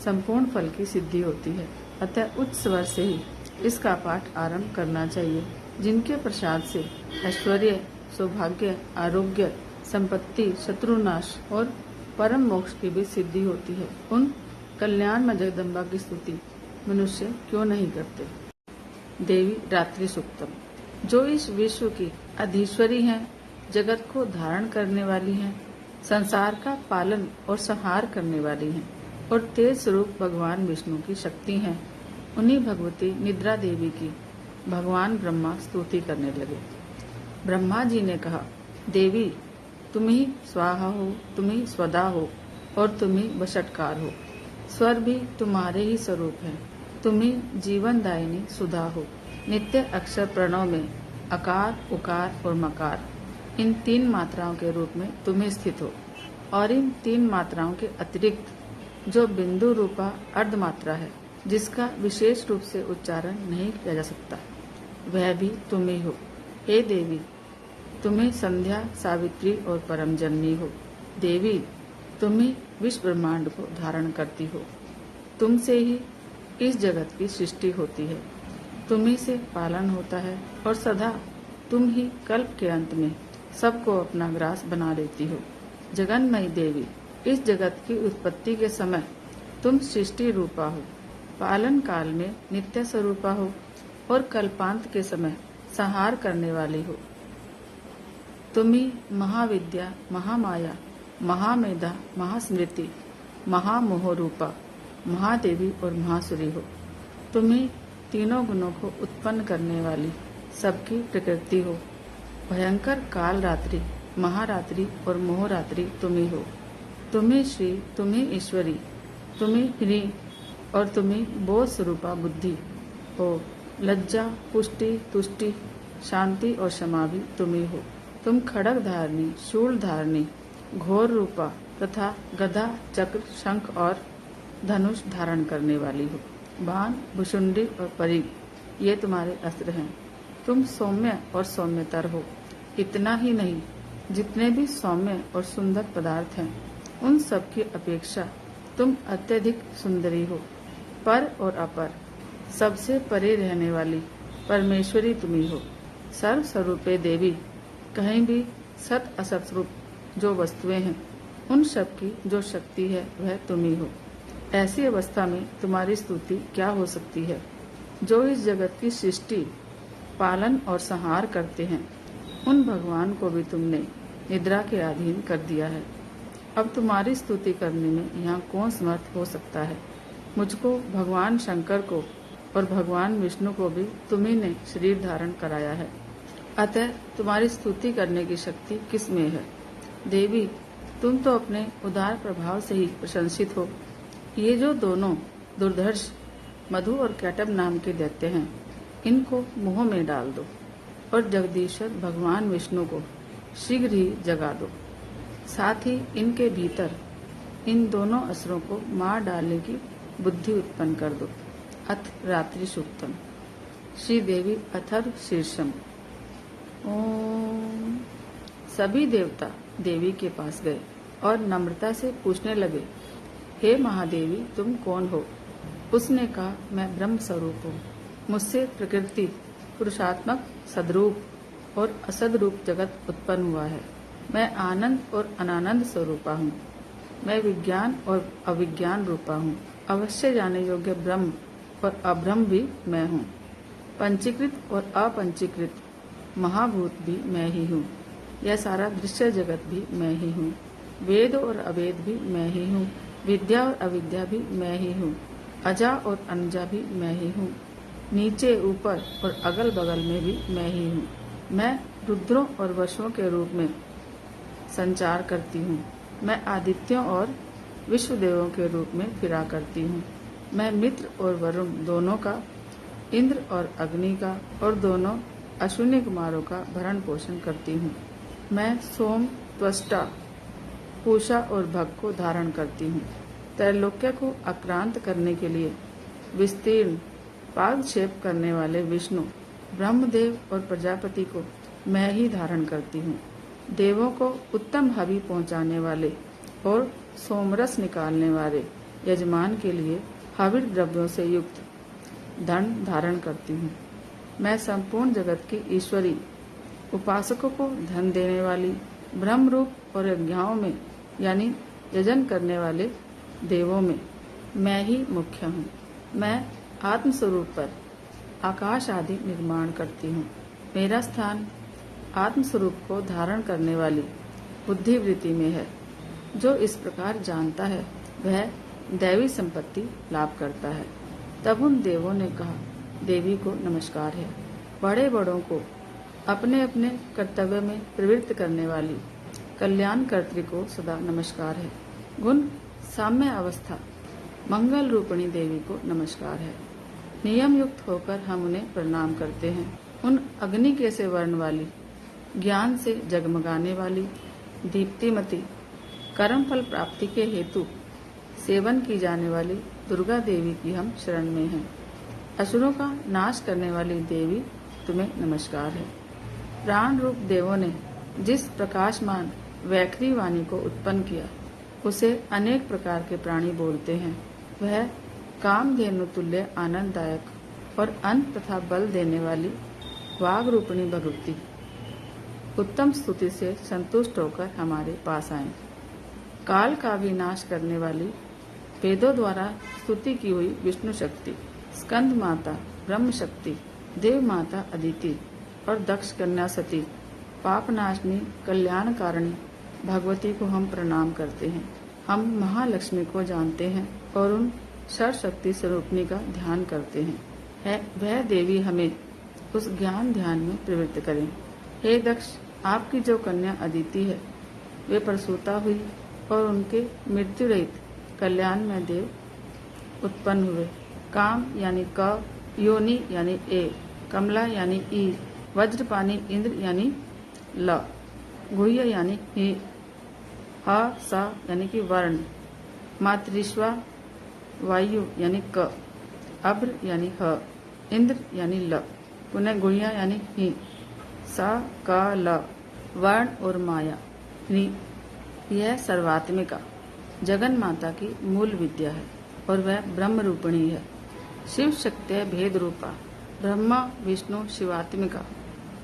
संपूर्ण फल की सिद्धि होती है। अतः उच्च स्वर से ही इसका पाठ आरंभ करना चाहिए। जिनके प्रसाद से ऐश्वर्य, सौभाग्य, आरोग्य, संपत्ति, शत्रुनाश और परम मोक्ष की भी सिद्धि होती है, उन कल्याण में जगदम्बा की स्तुति मनुष्य क्यों नहीं करते। देवी रात्रि सूक्तम। जो इस विश्व की अधीश्वरी हैं, जगत को धारण करने वाली हैं, संसार का पालन और संहार करने वाली हैं और तेज स्वरूप भगवान विष्णु की शक्ति हैं, उन्हीं भगवती निद्रा देवी की भगवान ब्रह्मा स्तुति करने लगे। ब्रह्मा जी ने कहा, देवी तुम ही स्वाहा हो, तुम ही स्वदा हो और तुम ही वषटकार हो। स्वर भी तुम्हारे ही स्वरूप है। तुम ही जीवनदायिनी सुधा हो। नित्य अक्षर प्रणव में अकार, उकार और मकार, इन 3 मात्राओं के रूप में तुम ही स्थित हो और इन 3 मात्राओं के अतिरिक्त जो बिंदु रूपा अर्ध मात्रा है, जिसका विशेष रूप से उच्चारण नहीं किया जा सकता, वह भी तुम ही हो। हे देवी, तुम्हें संध्या, सावित्री और परम जननी हो। देवी, तुम ही विश्व ब्रह्मांड को धारण करती हो। तुमसे ही इस जगत की सृष्टि होती है। तुम ही से पालन होता है और सदा तुम ही कल्प के अंत में सबको अपना ग्रास बना लेती हो। जगन्मयी देवी, इस जगत की उत्पत्ति के समय तुम सृष्टि रूपा हो, पालन काल में नित्य स्वरूपा हो और कल्पांत के समय संहार करने वाली हो। तुम ही महाविद्या, महामाया, महामेधा, महास्मृति, महामोह रूपा, महादेवी और महासुरी हो। तुम ही तीनों गुणों को उत्पन्न करने वाली सबकी प्रकृति हो। भयंकर काल रात्रि, महारात्रि और मोहरात्रि तुम ही हो। तुम ही श्री, तुम ही ईश्वरी, तुम ही ह्री और तुम ही बोध स्वरूपा बुद्धि हो। लज्जा, पुष्टि, तुष्टि, शांति और क्षमा भी तुम ही हो। तुम खड़ग धारणी, शूल धारणी, घोर रूपा तथा गदा, चक्र, शंख और धनुष धारण करने वाली हो। बाण, भुषुंडी और परिघ ये तुम्हारे अस्त्र हैं। तुम सौम्य और सौम्यतर हो। इतना ही नहीं, जितने भी सौम्य और सुंदर पदार्थ हैं, उन सब की अपेक्षा तुम अत्यधिक सुंदरी हो। पर और अपर, सबसे परे रहने वाली परमेश्वरी तुम्ही हो। सर्व स्वरूपे देवी, कहीं भी सत असत रूप जो वस्तुएं हैं, उन सब की जो शक्ति है वह तुम ही हो। ऐसी अवस्था में तुम्हारी स्तुति क्या हो सकती है। जो इस जगत की सृष्टि, पालन और संहार करते हैं, उन भगवान को भी तुमने निद्रा के अधीन कर दिया है। अब तुम्हारी स्तुति करने में यहाँ कौन समर्थ हो सकता है। मुझको, भगवान शंकर को और भगवान विष्णु को भी तुम्ही ने शरीर धारण कराया है। अतः तुम्हारी स्तुति करने की शक्ति किस में है। देवी, तुम तो अपने उदार प्रभाव से ही प्रशंसित हो। ये जो दोनों दुर्धर्ष, मधु और कैटब नाम के दैत्य हैं, इनको मुंह में डाल दो और जगदीश्वर भगवान विष्णु को शीघ्र ही जगा दो। साथ ही इनके भीतर इन दोनों असुरों को मार डालने की बुद्धि उत्पन्न कर दो। अथ रात्रि सूक्तम। श्री देवी अथर्व शीर्षम। ओम। सभी देवता देवी के पास गए और नम्रता से पूछने लगे, हे महादेवी, तुम कौन हो। उसने कहा, मैं ब्रह्म स्वरूप हूँ। मुझसे प्रकृति, पुरुषात्मक सदरूप और असदरूप जगत उत्पन्न हुआ है। मैं आनंद और अनानंद स्वरूपा हूँ। मैं विज्ञान और अविज्ञान रूपा हूँ। अवश्य जाने योग्य ब्रह्म और अब्रह्म भी मैं हूँ। पंचीकृत और अपंचीकृत महाभूत भी मैं ही हूँ। यह सारा दृश्य जगत भी मैं ही हूँ। वेद और अवेद भी मैं ही हूँ। विद्या और अविद्या भी मैं ही हूँ। अजा और अनजा भी मैं ही हूँ। नीचे ऊपर और अगल बगल में भी मैं ही हूँ। मैं रुद्रों और वशों के रूप में संचार करती हूँ। मैं आदित्यों और विश्वदेवों के रूप में फिरा करती हूँ। मैं मित्र और वरुण दोनों का, इंद्र और अग्नि का और दोनों अश्विनी कुमारों का भरण पोषण करती हूँ। मैं सोम, त्वष्टा, पूषा और भग को धारण करती हूँ। त्रैलोक्य को आक्रांत करने के लिए विस्तीर्ण पादक्षेप करने वाले विष्णु, ब्रह्मदेव और प्रजापति को मैं ही धारण करती हूँ। देवों को उत्तम हवि पहुँचाने वाले और सोमरस निकालने वाले यजमान के लिए हविर द्रव्यों से युक्त धन धारण करती हूँ। मैं संपूर्ण जगत की ईश्वरी, उपासकों को धन देने वाली, ब्रह्म रूप और यज्ञों में यानी यजन करने वाले देवों में मैं ही मुख्य हूँ। मैं आत्मस्वरूप पर आकाश आदि निर्माण करती हूँ। मेरा स्थान आत्मस्वरूप को धारण करने वाली बुद्धिवृत्ति में है। जो इस प्रकार जानता है वह दैवी संपत्ति लाभ करता है। तब उन देवों ने कहा, देवी को नमस्कार है। बड़े बड़ों को अपने अपने कर्तव्य में प्रवृत्त करने वाली कल्याणकर्त्री को सदा नमस्कार है। गुण साम्य अवस्था मंगल रूपिणी देवी को नमस्कार है। नियम युक्त होकर हम उन्हें प्रणाम करते हैं। उन अग्नि के से वर्ण वाली, ज्ञान से जगमगाने वाली, दीप्तिमती, कर्म फल प्राप्ति के हेतु सेवन की जाने वाली दुर्गा देवी की हम शरण में हैं। असुरों का नाश करने वाली देवी तुम्हें नमस्कार है। प्राण रूप देवों ने जिस प्रकाशमान वैखरी वाणी को उत्पन्न किया उसे अनेक प्रकार के प्राणी बोलते हैं। वह कामधेनु तुल्य आनंददायक और अंत तथा बल देने वाली वाग रूपिणी भगवती उत्तम स्तुति से संतुष्ट होकर हमारे पास आए। काल का विनाश करने वाली वेदों द्वारा स्तुति की हुई विष्णु शक्ति, स्कंद माता ब्रह्म शक्ति, देव माता अदिति और दक्ष कन्या सती, पापनाशनी कल्याणकारिणी भगवती को हम प्रणाम करते हैं। हम महालक्ष्मी को जानते हैं और उन सर्वशक्ति स्वरूपिणी का ध्यान करते हैं। वह देवी हमें उस ज्ञान ध्यान में प्रवृत्त करें। हे दक्ष, आपकी जो कन्या अदिति है वे प्रसूता हुई और उनके मृत्यु रहित कल्याण में देव उत्पन्न हुए। काम यानी क, योनि यानी ए, कमला यानी ई, वज्रपानी इंद्र यानी ल, गुह्य यानी ही, ह सा यानी कि वर्ण, मातृश्वा वायु यानी क, अभ्र यानी ह, इंद्र यानी ल, पुनः गुह्य यानी ही, सा क ल, वर्ण और माया नि। यह सर्वात्मिका जगन माता की मूल विद्या है और वह ब्रह्म रूपिणी है। शिव शक्ति भेद रूपा, ब्रह्मा विष्णु शिवात्मिका,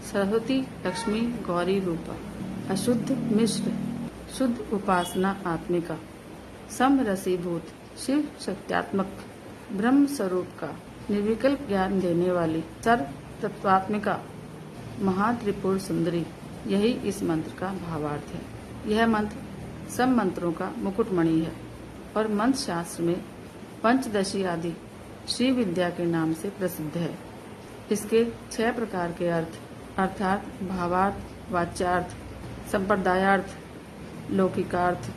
सरस्वती लक्ष्मी गौरी रूपा, अशुद्ध मिश्र शुद्ध उपासना आत्मिका, समरसीभूत शिव शक्त्यात्मक ब्रह्म स्वरूप का निर्विकल्प ज्ञान देने वाली सर्व तत्वात्मिका महात्रिपुर सुंदरी, यही इस मंत्र का भावार्थ है। यह मंत्र सब मंत्रों का मुकुटमणि है और मंत्र शास्त्र में पंचदशी आदि श्री विद्या के नाम से प्रसिद्ध है। इसके 6 प्रकार के अर्थ अर्थात भावार्थ, वाच्यार्थ, संप्रदायार्थ, लौकिकार्थ,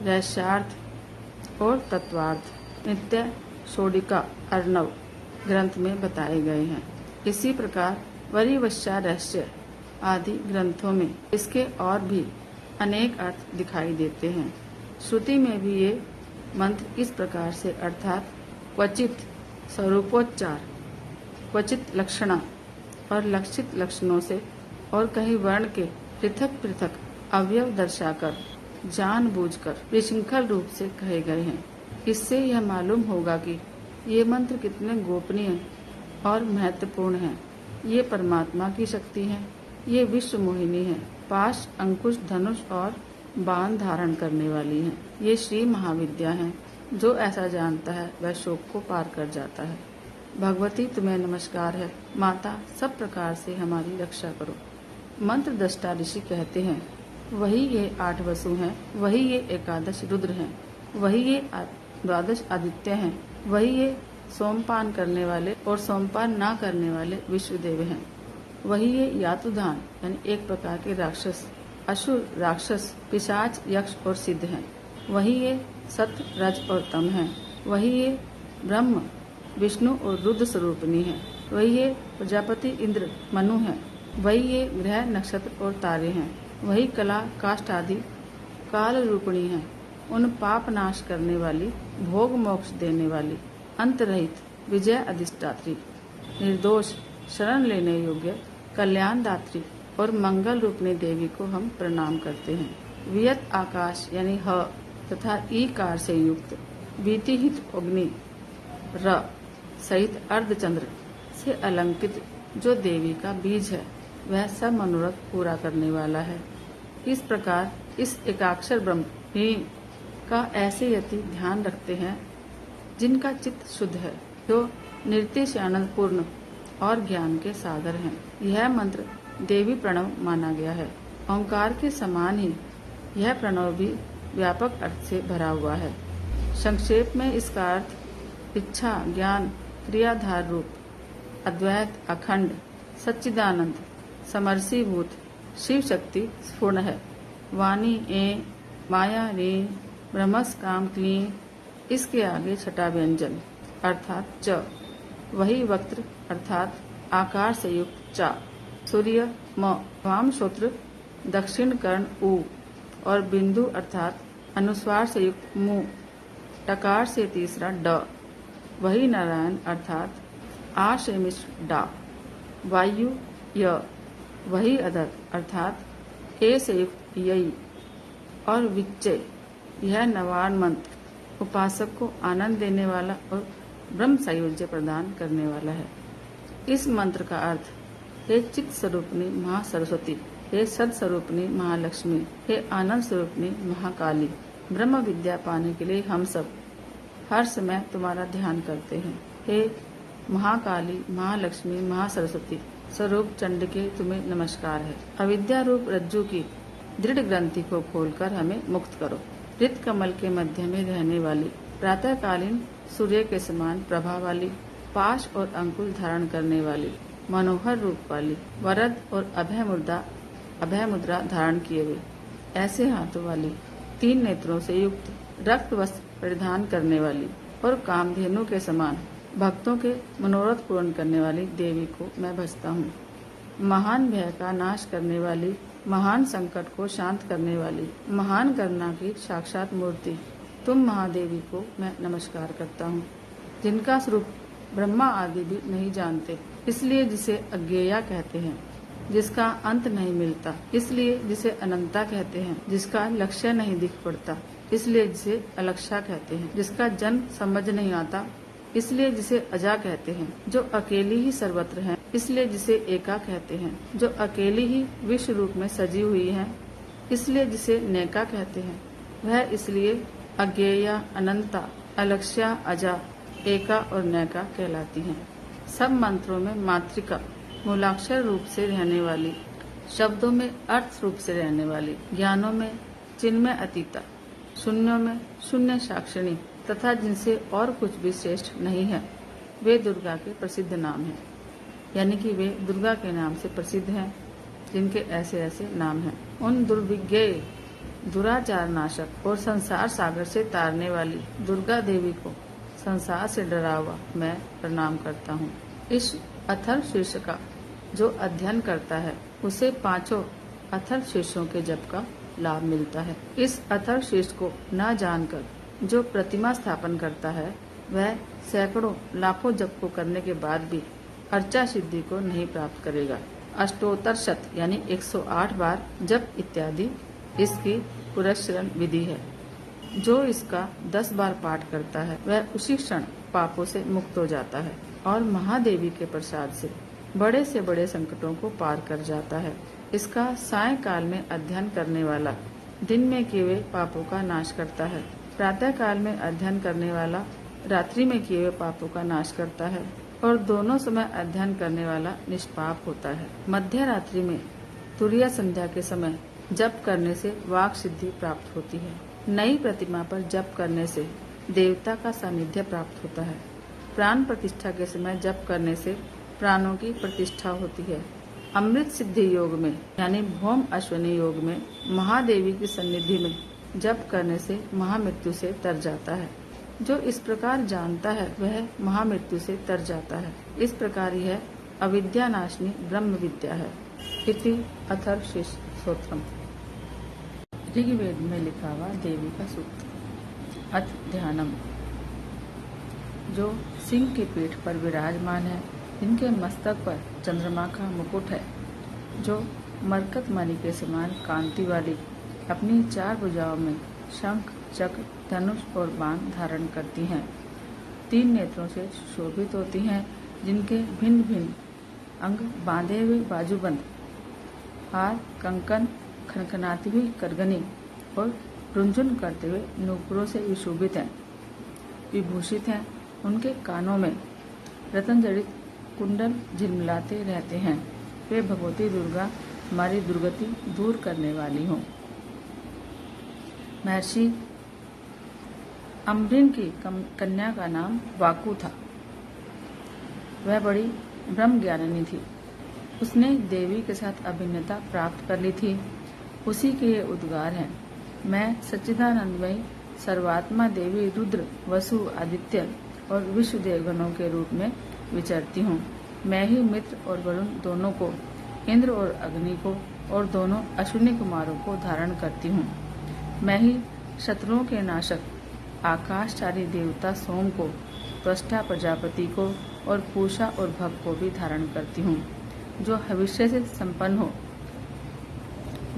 रहस्यार्थ और तत्वार्थ नित्य षोडिका अर्णव ग्रंथ में बताए गए हैं। इसी प्रकार वरिवश्या रहस्य आदि ग्रंथों में इसके और भी अनेक अर्थ दिखाई देते हैं। श्रुति में भी ये मंत्र इस प्रकार से अर्थात क्वचित स्वरूपोच्चार, क्वचित लक्षणा और लक्षित लक्षणों से और कहीं वर्ण के पृथक पृथक अवयव दर्शाकर जानबूझकर विशृंखल रूप से कहे गए हैं। इससे यह मालूम होगा कि ये मंत्र कितने गोपनीय और महत्वपूर्ण हैं। ये परमात्मा की शक्ति है, ये विश्व मोहिनी है। पाश, अंकुश, धनुष और बाण धारण करने वाली हैं। ये श्री महाविद्या हैं। जो ऐसा जानता है वह शोक को पार कर जाता है। भगवती तुम्हें नमस्कार है। माता सब प्रकार से हमारी रक्षा करो। मंत्र दृष्टा ऋषि कहते हैं, वही ये 8 वसु हैं, वही ये 11 रुद्र हैं, वही ये 12 आदित्य हैं, वही ये सोमपान करने वाले और सोमपान ना करने वाले विश्वदेव हैं, वही ये यातुधान यानी एक प्रकार के राक्षस, असुर, राक्षस, पिशाच, यक्ष और सिद्ध हैं, वही ये सत्य, रज और तम हैं, वही ये ब्रह्म, विष्णु और रुद्र स्वरूपिणी हैं, वही ये प्रजापति, इंद्र, मनु हैं, वही ये ग्रह, नक्षत्र और तारे हैं, वही कला, काष्ठ आदि काल रूपिणी हैं, उन पाप नाश करने वाली, भोग मोक्ष देने वाली, अंत रहित, विजय अधिष्ठात्री, निर्दोष, शरण लेने योग्य, कल्याण दात्री और मंगल रूपिणी देवी को हम प्रणाम करते हैं। वियत आकाश यानी ह तथा ईकार से युक्त, वीतिहित अग्नि र सहित अर्धचंद्र से अलंकृत जो देवी का बीज है, वह सब मनोरथ पूरा करने वाला है। इस प्रकार इस एकाक्षर ब्रह्म का ऐसे यति ध्यान रखते हैं जिनका चित्त शुद्ध है, जो निर्तिश आनंद पूर्ण और ज्ञान के सागर हैं। यह मंत्र देवी प्रणव माना गया है। ओंकार के समान ही यह प्रणव भी व्यापक अर्थ से भरा हुआ है। संक्षेप में इसका अर्थ इच्छा, ज्ञान, क्रियाधार रूप, अद्वैत, अखंड, सच्चिदानंद, समरसीभूत, शिव शक्ति स्फूर्ण है। वाणी ए, माया रे, ब्रह्मस काम क्लीं, इसके आगे छठा व्यंजन अर्थात च, वही वक्त्र अर्थात आकार से युक्त चा, सूर्य म, वाम श्रोत्र, दक्षिण कर्ण उ और बिंदु अर्थात अनुस्वार से युक्त मु, टकार से तीसरा ड, वही नारायण अर्थात आ से मिश्र डा, वायु य, वही अदर अर्थात ए से युक्त यई और विच्चय, यह नवान मंत्र उपासक को आनंद देने वाला और ब्रह्म सायुज्य प्रदान करने वाला है। इस मंत्र का अर्थ, हे चित्त स्वरूपिणी महासरस्वती, हे सद स्वरूपिणी महालक्ष्मी, हे आनंद स्वरूपिणी महाकाली, ब्रह्म विद्या पाने के लिए हम सब हर समय तुम्हारा ध्यान करते हैं। हे महाकाली, महालक्ष्मी, महासरस्वती स्वरूप चंडिके, तुम्हें नमस्कार है। अविद्या रूप रज्जु की दृढ़ ग्रंथि को खोलकर हमें मुक्त करो। ऋत कमल के मध्य में रहने वाली, प्रातःकालीन सूर्य के समान प्रभा वाली, पाश और अंकुश धारण करने वाली, मनोहर रूप वाली, वरद और अभय मुद्रा धारण किए हुए, ऐसे हाथों वाली, 3 नेत्रों से युक्त, रक्त वस्त्र परिधान करने वाली और कामधेनु के समान भक्तों के मनोरथ पूर्ण करने वाली देवी को मैं भजता हूँ। महान भय का नाश करने वाली, महान संकट को शांत करने वाली, महान करुणा की साक्षात मूर्ति तुम महादेवी को मैं नमस्कार करता हूँ, जिनका स्वरूप ब्रह्मा आदि भी नहीं जानते, इसलिए जिसे अज्ञेया कहते हैं, जिसका अंत नहीं मिलता, इसलिए जिसे अनंता कहते हैं, जिसका लक्ष्य नहीं दिख पड़ता, इसलिए जिसे अलक्षा कहते हैं, जिसका जन्म समझ नहीं आता, इसलिए जिसे अजा कहते हैं, जो अकेली ही सर्वत्र है, इसलिए जिसे एका कहते हैं, जो अकेली ही विश्व रूप में सजी हुई है, इसलिए जिसे नैका कहते हैं, वह इसलिए अज्ञेया, अनंता, अलक्ष्या, अजा, एका और नैका कहलाती हैं। सब मंत्रों में मातृका, मूलाक्षर रूप से रहने वाली, शब्दों में अर्थ रूप से रहने वाली, ज्ञानों में चिन्मय अतीता, शून्यों में शून्य साक्षिणी तथा जिनसे और कुछ भी श्रेष्ठ नहीं है, वे दुर्गा के प्रसिद्ध नाम हैं। यानी कि वे दुर्गा के नाम से प्रसिद्ध हैं, जिनके ऐसे ऐसे नाम हैं। उन दुर्विज्ञेय, दुराचार नाशक और संसार सागर से तारने वाली दुर्गा देवी को संसार से डरा हुआ मैं प्रणाम करता हूँ। इस अथर्व शीर्ष का जो अध्ययन करता है, उसे 5 अथर्व शीर्षों के जप का लाभ मिलता है। इस अथर्व शीर्ष को न जानकर जो प्रतिमा स्थापन करता है, वह सैकड़ों लाखों जप को करने के बाद भी अर्चा सिद्धि को नहीं प्राप्त करेगा। अष्टोत्तर शत यानी 108 बार जप इत्यादि इसकी पुरस्चरण विधि है। जो इसका 10 बार पाठ करता है, वह उसी क्षण पापों से मुक्त हो जाता है और महादेवी के प्रसाद से बड़े संकटों को पार कर जाता है। इसका सायंकाल में अध्ययन करने वाला दिन में किए हुए पापों का नाश करता है। प्रातः काल में अध्ययन करने वाला रात्रि में किए हुए पापों का नाश करता है और दोनों समय अध्ययन करने वाला निष्पाप होता है। मध्य रात्रि में तुरीय संध्या के समय जप करने से वाक सिद्धि प्राप्त होती है। नई प्रतिमा पर जप करने से देवता का सानिध्य प्राप्त होता है। प्राण प्रतिष्ठा के समय जप करने से प्राणों की प्रतिष्ठा होती है। अमृत सिद्धि योग में यानी भौम अश्वनी योग में महादेवी की सन्निधि में जप करने से महामृत्यु से तर जाता है। जो इस प्रकार जानता है वह महामृत्यु से तर जाता है। इस प्रकार यह अविद्या नाशिनी ब्रह्म विद्या है। इति अथर्वशीर्ष स्तोत्रम। ऋग्वेद में लिखा हुआ देवी का सूक्त। अथ ध्यानम। जो सिंह की पीठ पर विराजमान है, जिनके मस्तक पर चंद्रमा का मुकुट है, जो मरकत मणि के समान कांति वाली अपनी 4 भुजाओं में शंख, चक्र, धनुष और बाण धारण करती हैं, 3 नेत्रों से शोभित होती हैं, जिनके भिन्न भिन्न अंग बांधे हुए बाजूबंद, हार, कंकन, खनखनाती हुई करगनी और रुंझुन करते हुए नूपुरों से विशोभित हैं, विभूषित हैं। उनके कानों में रतन जड़ित कुंडल झिलमिलाते रहते हैं। वे भगवती दुर्गा हमारी दुर्गति दूर करने वाली हों। महर्षि अम्बरीन की कन्या का नाम वाकु था। वह बड़ी ब्रह्म ज्ञानिनी थी। उसने देवी के साथ अभिन्नता प्राप्त कर ली थी। उसी के ये उद्गार हैं। मैं सच्चिदानंदमयी सर्वात्मा देवी रुद्र, वसु, आदित्य और विश्व देवगणों के रूप में विचरती हूँ। मैं ही मित्र और वरुण दोनों को, इंद्र और अग्नि को और दोनों अश्विनी कुमारों को धारण करती हूँ। मैं ही शत्रुओं के नाशक आकाशचारी देवता सोम को, त्वष्टा प्रजापति को और पूषा और भग को भी धारण करती हूँ। जो भविष्य से संपन्न हो,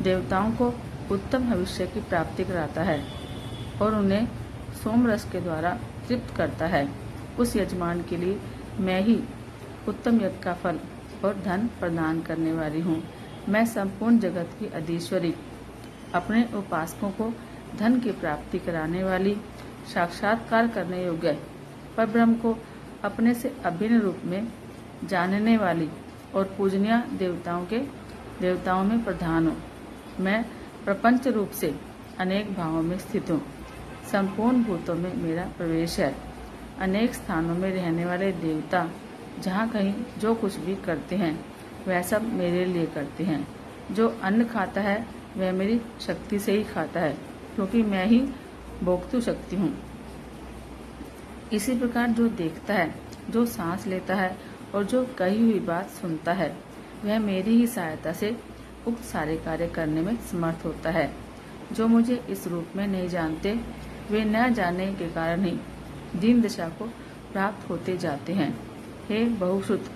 देवताओं को उत्तम भविष्य की प्राप्ति कराता है और उन्हें सोमरस के द्वारा तृप्त करता है। उस यजमान के लिए मैं ही उत्तम यज्ञ का फल और धन प्रदान करने वाली हूँ। मैं संपूर्ण जगत की अधीश्वरी, अपने उपासकों को धन की प्राप्ति कराने वाली, साक्षात्कार करने योग्य पर ब्रह्म को अपने से अभिन्न रूप में जानने वाली और पूजनीय देवताओं में प्रधान हूँ। मैं प्रपंच रूप से अनेक भावों में स्थित हूँ। संपूर्ण भूतों में मेरा प्रवेश है। अनेक स्थानों में रहने वाले देवता जहाँ कहीं जो कुछ भी करते हैं वह सब मेरे लिए करते हैं। जो अन्न खाता है वह मेरी शक्ति से ही खाता है, क्योंकि मैं ही भोक्तृ शक्ति हूँ। इसी प्रकार जो देखता है, जो सांस लेता है और जो कही हुई बात सुनता है, वह मेरी ही सहायता से उक्त सारे कार्य करने में समर्थ होता है। जो मुझे इस रूप में नहीं जानते, वे न जानने के कारण ही दीन दशा को प्राप्त होते जाते हैं। हे बहुश्रुत,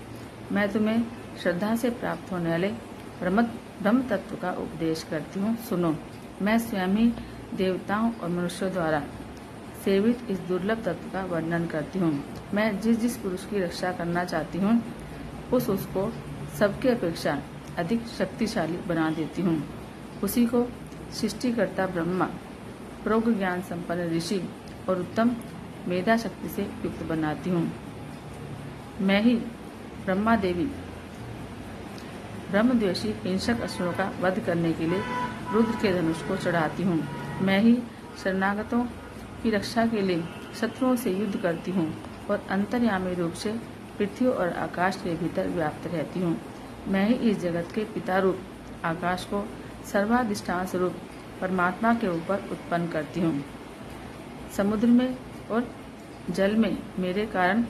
मैं तुम्हें श्रद्धा से प्राप्त होने वाले ब्रह्म तत्व का उपदेश करती हूँ, सुनो। मैं स्वयं ही देवताओं और मनुष्यों द्वारा सेवित इस दुर्लभ तत्व का वर्णन करती हूँ। मैं जिस पुरुष की रक्षा करना चाहती हूँ, उसको सबके अपेक्षा अधिक शक्तिशाली बना देती हूँ। उसी को सृष्टिकर्ता ब्रह्मा, प्रोग ज्ञान संपन्न ऋषि और उत्तम मेधा शक्ति से युक्त बनाती हूँ। मैं ही ब्रह्मा देवी ब्रह्मद्वेषी हिंसक असुरों का वध करने के लिए रुद्र के धनुष को चढ़ाती हूँ। मैं ही शरणागतों की रक्षा के लिए शत्रुओं से युद्ध करती हूँ और अंतर्यामी रूप से पृथ्वी और आकाश के भीतर व्याप्त रहती हूँ। मैं ही इस जगत के पिता रूप आकाश को सर्वाधिष्ठान स्वरूप परमात्मा के ऊपर उत्पन्न करती हूँ। समुद्र में और जल में मेरे कारण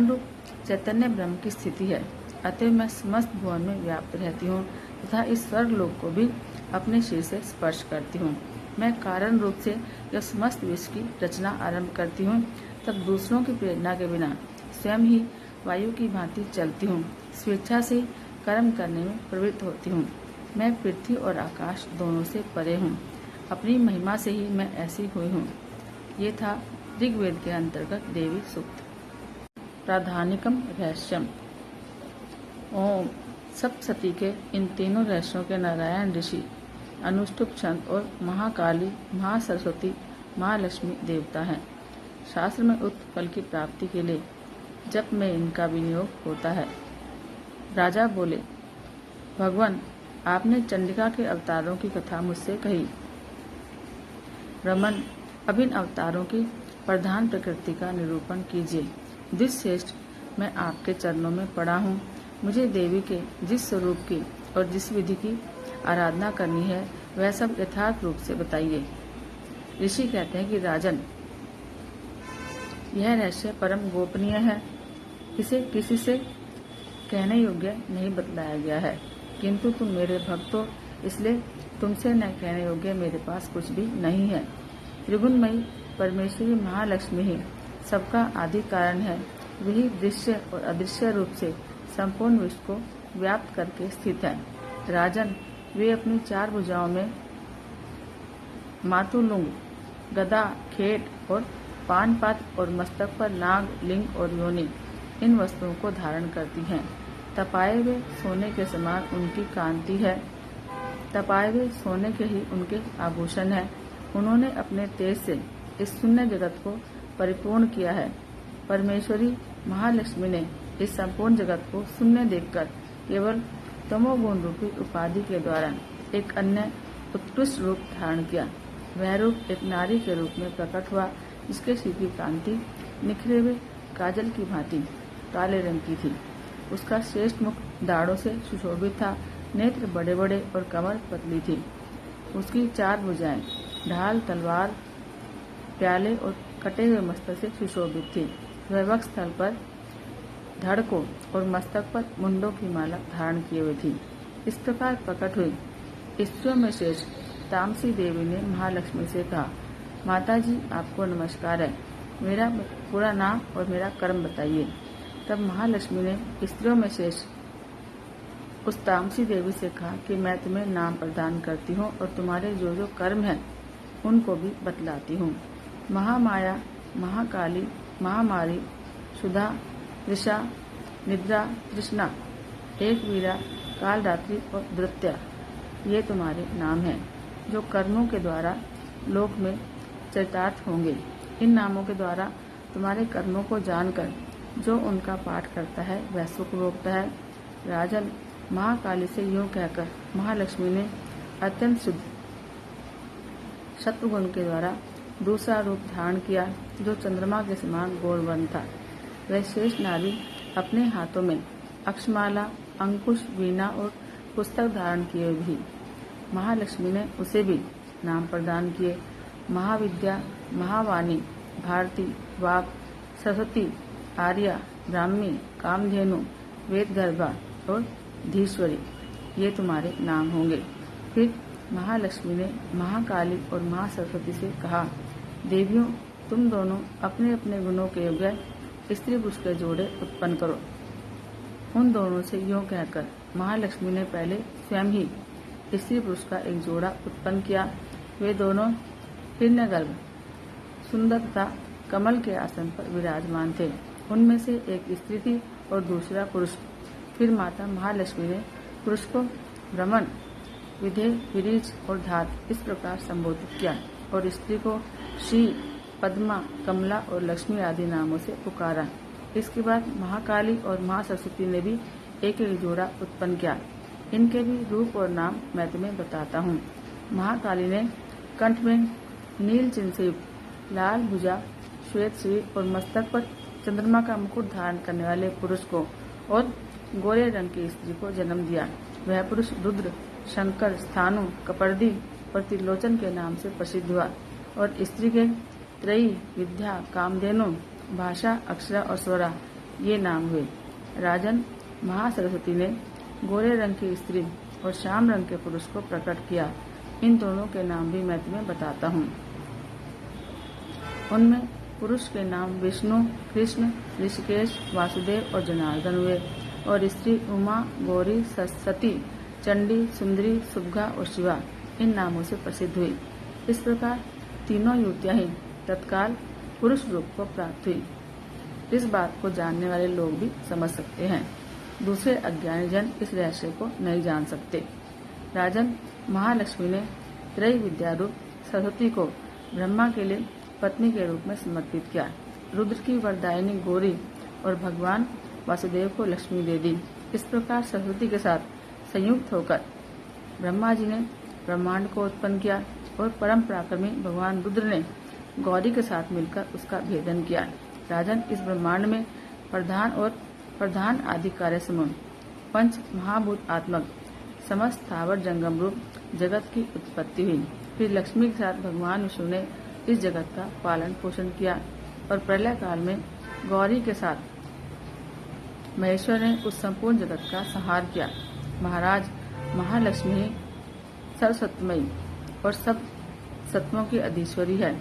रूप चैतन्य ब्रह्म की स्थिति है। अतः मैं समस्त भुवन में व्याप्त रहती हूँ तथा इस स्वर्ग लोक को भी अपने सिर से स्पर्श करती हूँ। मैं कारण रूप से जब समस्त विश्व की रचना आरंभ करती हूँ, तब दूसरों की प्रेरणा के बिना स्वयं ही वायु की भांति चलती हूँ। स्वेच्छा से कर्म करने में प्रवृत्त होती हूँ। मैं पृथ्वी और आकाश दोनों से परे हूँ। अपनी महिमा से ही मैं ऐसी हुई हूँ। ये था ऋग्वेद के अंतर्गत देवी सूक्त। प्राधानिकम रहस्यम। ओम सप्तसती के इन तीनों रहस्यों के नारायण ऋषि, अनुष्टुप छंद और महाकाली, महासरस्वती, महालक्ष्मी देवता हैं। शास्त्र में उक्त फल की प्राप्ति के लिए जप में इनका विनियोग होता है। राजा बोले, भगवान, आपने चंडिका के अवतारों की कथा मुझसे कही। रमन, अब इन अवतारों की प्रधान प्रकृति का निरूपण कीजिए। द्विश्रेष्ठ, मैं आपके चरणों में पड़ा हूँ। मुझे देवी के जिस स्वरूप की और जिस विधि की आराधना करनी है वह सब यथार्थ रूप से बताइए। ऋषि कहते हैं कि राजन, यह रहस्य परम गोपनीय है। इसे किसी से कहने योग्य नहीं बतलाया गया है, किंतु तुम मेरे भक्त हो, इसलिए तुमसे न कहने योग्य मेरे पास कुछ भी नहीं है। त्रिगुणमयी परमेश्वरी महालक्ष्मी ही सबका आदि कारण है। वही दृश्य और अदृश्य रूप से संपूर्ण विश्व को व्याप्त करके स्थित है। राजन, वे अपनी 4 भुजाओं में मातुलुंग, गदा, खेट और पानपात और मस्तक पर नाग, लिंग और योनि, इन वस्तुओं को धारण करती हैं। तपाए हुए सोने के समान उनकी कांति है। तपाए हुए सोने के ही उनके आभूषण है। उन्होंने अपने तेज से इस शून्य जगत को परिपूर्ण किया है। परमेश्वरी महालक्ष्मी ने इस संपूर्ण जगत को शून्य देखकर केवल तमोगुण रूपी उपाधि के द्वारा एक अन्य उत्कृष्ट रूप धारण किया। वह रूप एक नारी के रूप में प्रकट हुआ, जिसके सिर की कांति निखरे हुए काजल की भांति काले रंग की थी। उसका श्रेष्ठ मुख दाढ़ों से सुशोभित था, नेत्र बड़े बड़े और कमर पतली थी। उसकी 4 भुजाएं ढाल, तलवार, प्याले और कटे हुए मस्तक से सुशोभित थी। वह वक्ष स्थल पर धड़ को और मस्तक पर मुंडों की माला धारण किए हुए थी। इस प्रकार प्रकट हुई स्त्रियों में शेष तामसी देवी ने महालक्ष्मी से कहा, माता जी, आपको नमस्कार है। मेरा पूरा नाम और मेरा कर्म बताइए। तब महालक्ष्मी ने स्त्रियों में शेष उस तामसी देवी से कहा कि मैं तुम्हें नाम प्रदान करती हूँ और तुम्हारे जो जो कर्म हैं उनको भी बतलाती हूँ। महामाया, महाकाली, महामारी, सुधा, ऋषा, निद्रा, तृष्णा, एक वीरा, काल रात्रि और द्रुत्या, ये तुम्हारे नाम हैं, जो कर्मों के द्वारा लोक में चरितार्थ होंगे। इन नामों के द्वारा तुम्हारे कर्मों को जानकर जो उनका पाठ करता है वह सुख भोगता है। राजन, महाकाली से यूं कहकर महालक्ष्मी ने अत्यंत शुद्ध शत्रुगुण के द्वारा दूसरा रूप धारण किया, जो चंद्रमा के समान गौरवर्ण था। वह शेष नारी अपने हाथों में अक्षमाला, अंकुश, वीणा और पुस्तक धारण किए भी महालक्ष्मी ने उसे भी नाम प्रदान किए। महाविद्या, महावाणी, भारती, वाक, सरस्वती, आर्या, ब्राह्मी, कामधेनु, वेदगर्भा और धीश्वरी, ये तुम्हारे नाम होंगे। फिर महालक्ष्मी ने महाकाली और महासरस्वती से कहा, देवियों, तुम दोनों अपने अपने गुणों के योग्य स्त्री पुरुष के जोड़े उत्पन्न करो। उन दोनों से यूं कहकर महालक्ष्मी ने पहले स्वयं ही स्त्री पुरुष का एक जोड़ा उत्पन्न किया। वे दोनों हिरण्यगर्भ, सुंदर तथा कमल के आसन पर विराजमान थे। उनमें से एक स्त्री थी और दूसरा पुरुष। फिर माता महालक्ष्मी ने पुरुष को ब्रह्मन, विधे, विरीच और धात इस प्रकार संबोधित किया और स्त्री को श्री, पद्मा, कमला और लक्ष्मी आदि नामों से पुकारा। इसके बाद महाकाली और महासरस्वती ने भी एक एक जोड़ा उत्पन्न किया। इनके भी रूप और नाम मैं तुम्हें बताता हूँ। महाकाली ने कंठ में नील चिन्ह से युक्त लाल भुजा, श्वेत श्री और मस्तक पर चंद्रमा का मुकुट धारण करने वाले पुरुष को और गोरे रंग की स्त्री को जन्म दिया। वह पुरुष रुद्र, शंकर, स्थानु, कपर्दी और त्रिलोचन के नाम से प्रसिद्ध हुआ और स्त्री के त्रयी, विद्या, कामधेनु, भाषा, अक्षरा और स्वरा ये नाम हुए। राजन, महासरस्वती ने गोरे रंग की स्त्री और श्याम रंग के पुरुष को प्रकट किया। इन दोनों के नाम भी मैं तुम्हें बताता हूँ। उनमें पुरुष के नाम विष्णु, कृष्ण, ऋषिकेश, वासुदेव और जनार्दन हुए और स्त्री उमा, गौरी, सरस्वती, चंडी, सुंदरी, सुभगा और शिवा इन नामों से प्रसिद्ध हुई। इस प्रकार तीनों युवतियां ही तत्काल पुरुष रूप को प्राप्त हुई। इस बात को जानने वाले लोग भी समझ सकते हैं। दूसरे अज्ञानी जन इस रहस्य को नहीं जान सकते। राजन, महालक्ष्मी ने त्रय विद्या रूप सरस्वती को ब्रह्मा के लिए पत्नी के रूप में समर्पित किया। रुद्र की वरदायिनी गौरी और भगवान वासुदेव को लक्ष्मी दे दी। इस प्रकार सरस्वती के साथ संयुक्त होकर ब्रह्मा जी ने ब्रह्मांड को उत्पन्न किया और परम पराक्रमी भगवान रुद्र ने गौरी के साथ मिलकर उसका भेदन किया। राजन, इस ब्रह्मांड में प्रधान और प्रधान आदि कार्य समूह पंच महाभूतात्मक समस्त स्थावर जंगम रूप जगत की उत्पत्ति हुई। फिर लक्ष्मी के साथ भगवान विष्णु ने इस जगत का पालन पोषण किया और प्रलय काल में गौरी के साथ महेश्वर ने उस संपूर्ण जगत का संहार किया। महाराज, महालक्ष्मी ही सर्वसत्वमयी और सब सत्वों की अधीश्वरी है।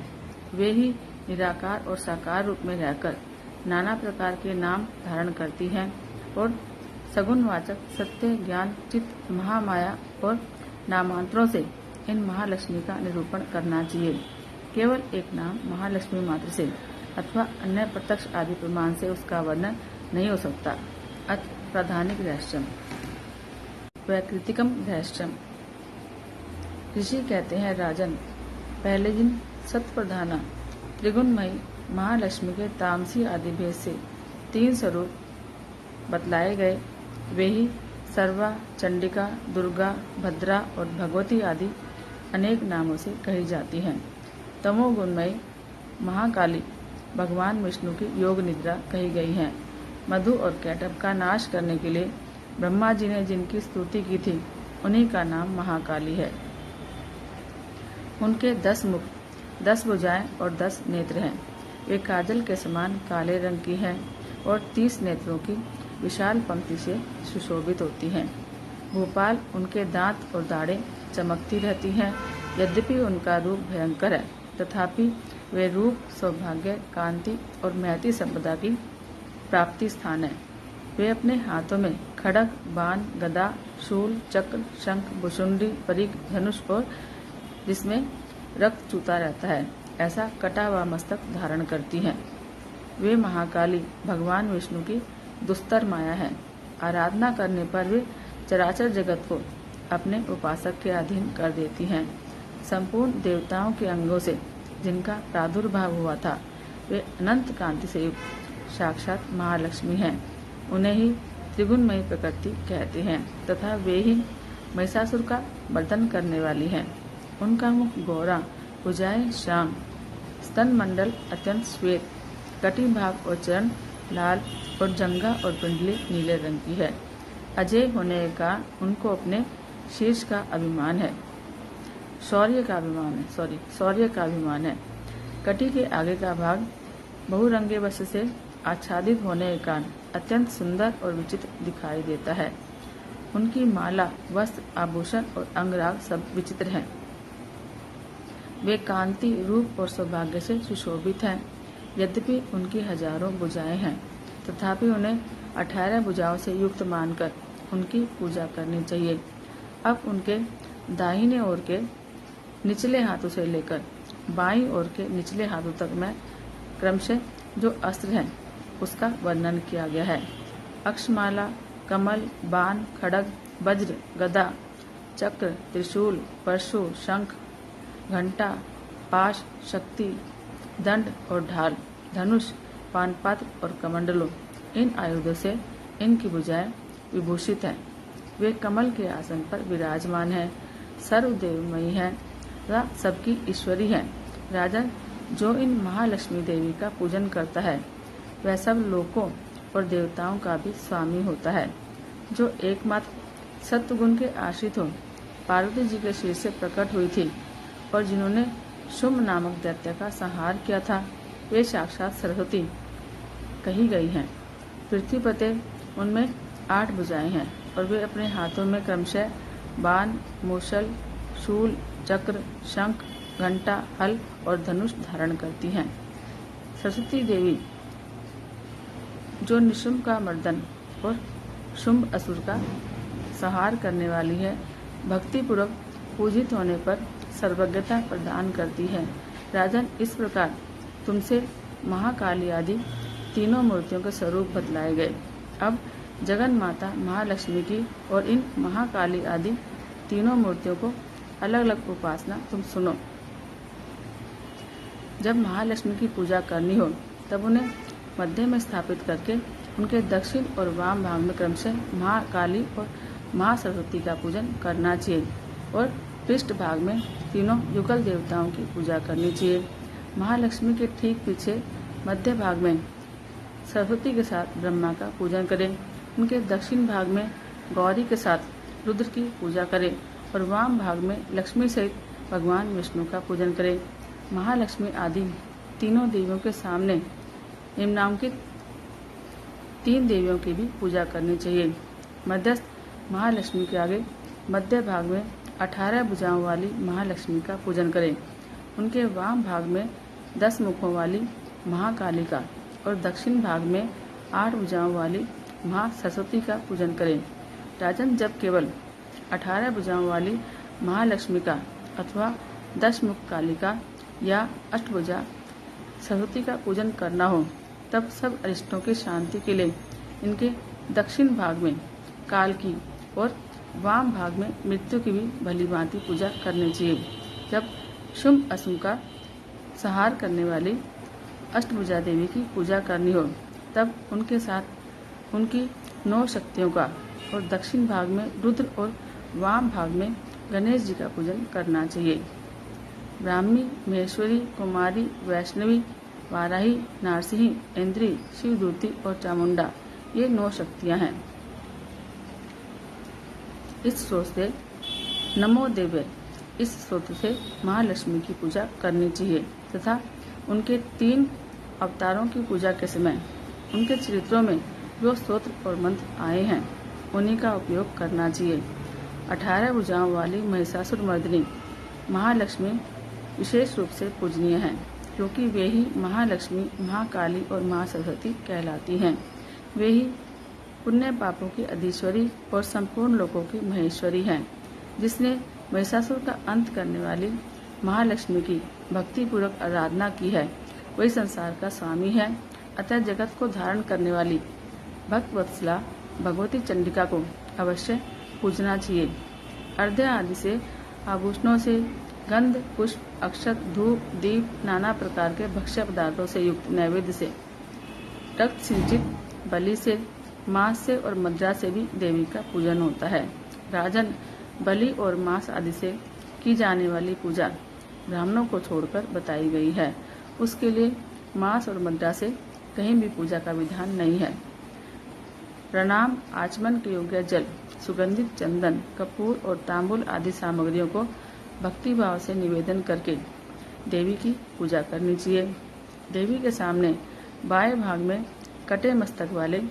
वे ही निराकार और साकार रूप में रहकर नाना प्रकार के नाम धारण करती हैं और सगुणवाचक सत्य, ज्ञान, चित्त, महामाया और नामांतरों से इन महालक्ष्मी का निरूपण करना चाहिए। केवल एक नाम महालक्ष्मी मात्र से अथवा अन्य प्रत्यक्ष आदि प्रमाण से उसका वर्णन नहीं हो सकता। अथ प्राधानिक रहस्यम वैकृतिकम रहस्यम। ऋषि कहते हैं, राजन, पहले दिन सत्प्रधाना त्रिगुणमयी महालक्ष्मी के तामसी आदि भेद से 3 स्वरूप बतलाए गए। वे ही सर्वा, चंडिका, दुर्गा, भद्रा और भगवती आदि अनेक नामों से कही जाती हैं। तमोगुणमयी महाकाली भगवान विष्णु की योग निद्रा कही गई है। मधु और कैटभ का नाश करने के लिए ब्रह्मा जी ने जिनकी स्तुति की थी, उन्हीं का नाम महाकाली है। उनके 10 मुख, 10 भुजाएं और 10 नेत्र हैं। वे काजल के समान काले रंग की हैं और 30 नेत्रों की विशाल पंक्ति से सुशोभित होती हैं। भोपाल उनके दांत और दाढ़ें चमकती रहती हैं। यद्यपि उनका रूप भयंकर है, तथापि वे रूप, सौभाग्य, कांति और महती संपदा की प्राप्ति स्थान है। वे अपने हाथों में खड्ग, बाण, गदा, शूल, चक्र, शंख, भुशुंडी, परिघ, धनुष और जिसमें रक्त चूता रहता है ऐसा कटा हुआ मस्तक धारण करती हैं। वे महाकाली भगवान विष्णु की दुस्तर माया है। आराधना करने पर वे चराचर जगत को अपने उपासक के अधीन कर देती हैं। संपूर्ण देवताओं के अंगों से जिनका प्रादुर्भाव हुआ था, वे अनंत कांति से युक्त साक्षात महालक्ष्मी हैं। उन्हें ही त्रिगुणमयी प्रकृति कहते हैं तथा वे ही महिषासुर का मर्दन करने वाली हैं। उनका मुख गौरा, भुजाएं श्याम, स्तन मंडल अत्यंत श्वेत, कटी भाग और चरण लाल और जंघा और पिंडली नीले रंग की है। अजय होने का उनको अपने शीर्ष का अभिमान है, शौर्य का अभिमान है। कटी के आगे का भाग बहुरंगे वस्त्र से आच्छादित होने के कारण अत्यंत सुंदर और विचित्र दिखाई देता है। उनकी माला, वस्त्र, आभूषण और अंगराग सब विचित्र हैं। वे कांति, रूप और सौभाग्य से सुशोभित हैं। यद्यपि उनकी हजारों भुजाएं हैं, तथापि उन्हें 18 भुजाओं से युक्त मानकर उनकी पूजा करनी चाहिए। अब उनके दाहिने ओर के निचले हाथों से लेकर बाईं ओर के निचले हाथों तक में क्रमशः जो अस्त्र हैं उसका वर्णन किया गया है। अक्षमाला, कमल, बाण, खड्ग, वज्र, गदा, चक्र, त्रिशूल, परशु, शंख, घंटा, पाश, शक्ति, दंड और ढाल, धनुष, पानपात्र और कमंडलों, इन आयुधों से इनकी भुजाएं विभूषित हैं। वे कमल के आसन पर विराजमान हैं, सर्वदेवमयी हैं तथा सबकी ईश्वरी हैं। राजन, जो इन महालक्ष्मी देवी का पूजन करता है वह सब लोकों और देवताओं का भी स्वामी होता है। जो एकमात्र सत्वगुण के आश्रित हो पार्वती जी के शीर से प्रकट हुई थी और जिन्होंने शुंभ नामक दैत्य का संहार किया था, वे साक्षात सरस्वती कही गई हैं। पृथ्वी पते उनमें 8 भुजाएं हैं और वे अपने हाथों में क्रमशः बाण, मूसल, शूल, चक्र, शंख, घंटा, हल और धनुष धारण करती हैं। सरस्वती देवी जो निशुंभ का मर्दन और शुंभ असुर का संहार करने वाली है, भक्ति पूर्वक पूजित होने पर सर्वज्ञता प्रदान करती है। राजन, इस प्रकार तुमसे महाकाली आदि तीनों मूर्तियों के स्वरूप बतलाए गए। अब जगन माता महालक्ष्मी की और इन महाकाली आदि तीनों मूर्तियों को अलग अलग उपासना तुम सुनो। जब महालक्ष्मी की पूजा करनी हो तब उन्हें मध्य में स्थापित करके उनके दक्षिण और वाम भाग में क्रमशः महाकाली और महासरस्वती का पूजन करना चाहिए और पृष्ठ भाग में तीनों युगल देवताओं की पूजा करनी चाहिए। महालक्ष्मी के ठीक पीछे मध्य भाग में सरस्वती के साथ ब्रह्मा का पूजन करें। उनके दक्षिण भाग में गौरी के साथ रुद्र की पूजा करें और वाम भाग में लक्ष्मी सहित भगवान विष्णु का पूजन करें। महालक्ष्मी आदि तीनों देवियों के सामने निम्नांकित 3 देवियों की भी पूजा करनी चाहिए। मध्यस्थ महालक्ष्मी के आगे मध्य भाग में 18 भुजाओं वाली महालक्ष्मी का पूजन करें। उनके वाम भाग में 10 मुखों वाली महाकाली का और दक्षिण भाग में 8 भुजाओं वाली महासरस्वती का पूजन करें। राजन, जब केवल 18 भुजाओं वाली महालक्ष्मी का अथवा 10 मुख काली का या अष्टभुजा सरस्वती का पूजन करना हो तब सब अरिष्टों की शांति के लिए इनके दक्षिण भाग में काल की और वाम भाग में मृत्यु की भी भली भांति पूजा करनी चाहिए। जब शुंभ अशुभ का संहार करने वाली अष्टभुजा देवी की पूजा करनी हो तब उनके साथ उनकी 9 शक्तियों का और दक्षिण भाग में रुद्र और वाम भाग में गणेश जी का पूजन करना चाहिए। ब्राह्मी, महेश्वरी, कुमारी, वैष्णवी, वाराही, नारसिंही, इंद्री, शिवदूती और चामुंडा ये 9 शक्तियां हैं। इस स्रोत से नमो देवे इस स्रोत से महालक्ष्मी की पूजा करनी चाहिए तथा उनके 3 अवतारों की पूजा के समय उनके चरित्रों में जो स्तोत्र और मंत्र आए हैं उन्हीं का उपयोग करना चाहिए। 18 भुजाओं वाली महिषासुर मर्दिनी महालक्ष्मी विशेष रूप से पूजनीय हैं क्योंकि वे ही महालक्ष्मी, महाकाली और महासरस्वती कहलाती हैं। वे ही पुण्य पापों की अधीश्वरी और संपूर्ण लोकों की महेश्वरी हैं। जिसने महिषासुर का अंत करने वाली महालक्ष्मी की भक्तिपूर्वक आराधना की है वही संसार का स्वामी है। अतः जगत को धारण करने वाली भक्तवत्सला भगवती चंडिका को अवश्य पूजना चाहिए। अर्घ्य आदि से, आभूषणों से, गंध, पुष्प, अक्षत, धूप, दीप, नाना प्रकार के भक्ष्य पदार्थों से युक्त नैवेद्य से, रक्त सिंचित बलि से, मांस से और मदिरा से भी देवी का पूजन होता है। राजन, बलि और मांस आदि से की जाने वाली पूजा ब्राह्मणों को छोड़कर बताई गई है। उसके लिए मांस और मदिरा से कहीं भी पूजा का विधान नहीं है। प्रणाम, आचमन के योग्य जल, सुगंधित चंदन, कपूर और तांबुल आदि सामग्रियों को भक्ति भाव से निवेदन करके देवी की पूजा करनी चाहिए। देवी के सामने बाएं भाग में कटे मस्तक वाले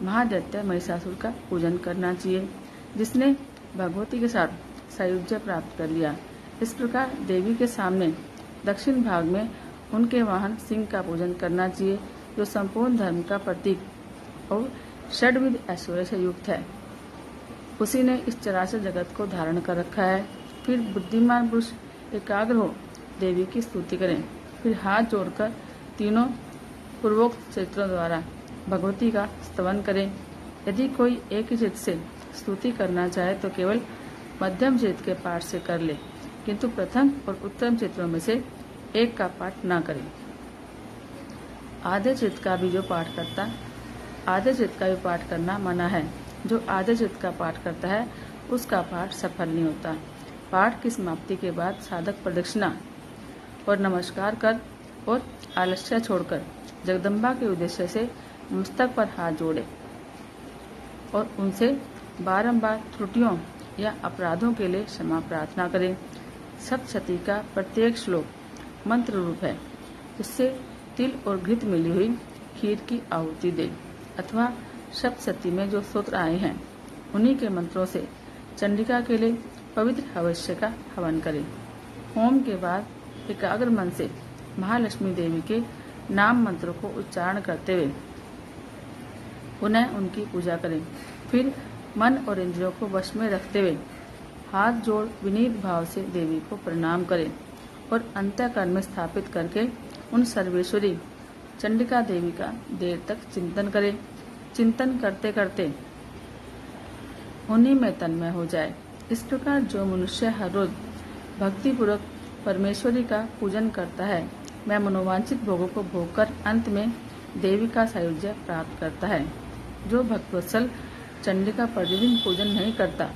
महादैत्य महिषासुर का पूजन करना चाहिए जिसने भगवती के साथ सायुज्य प्राप्त कर लिया। इस प्रकार देवी के सामने दक्षिण भाग में उनके वाहन सिंह का पूजन करना चाहिए जो संपूर्ण धर्म का प्रतीक और षड्विध ऐश्वर्य से युक्त है। उसी ने इस चराचर जगत को धारण कर रखा है। फिर बुद्धिमान पुरुष एकाग्र हो देवी की स्तुति करें। फिर हाथ जोड़कर तीनों पूर्वोक्त चरित्रों द्वारा भगवती का स्तवन करें। यदि कोई एक ही चित्त से स्तुति करना चाहे तो केवल मध्यम चित्त के पाठ से कर ले, किंतु प्रथम और उत्तम चित्रों में से एक का पाठ न करे। आधे चित्त का भी पाठ करना मना है। जो आधे चित्त का पाठ करता है उसका पाठ सफल नहीं होता। पाठ की समाप्ति के बाद साधक प्रदक्षिणा और नमस्कार कर और आलस्य छोड़कर जगदम्बा के उद्देश्य से मस्तक पर हाथ जोड़े और उनसे बारंबार त्रुटियों या अपराधों के लिए क्षमा प्रार्थना करें। सप्तशती का प्रत्येक श्लोक मंत्र रूप है। इससे तिल और घृत मिली हुई खीर की आहुति दे अथवा सप्तशती में जो स्तोत्र आए हैं उन्हीं के मंत्रों से चंडिका के लिए पवित्र हवस्य का हवन करें। होम के बाद एकाग्र मन से महालक्ष्मी देवी के नाम मंत्रों को उच्चारण करते हुए पुनः उनकी पूजा करें। फिर मन और इंद्रियों को वश में रखते हुए हाथ जोड़ विनीत भाव से देवी को प्रणाम करें और अंतःकरण में स्थापित करके उन सर्वेश्वरी चंडिका देवी का देर तक चिंतन करें। चिंतन करते करते उन्हीं में तन्मय हो जाए। इस प्रकार जो मनुष्य हर रोज भक्तिपूर्वक परमेश्वरी का पूजन करता है, वह मनोवांछित भोगों को भोगकर अंत में देवी का सायुज्य प्राप्त करता है। जो भक्तवत्सल चंडी का प्रतिदिन पूजन नहीं करता,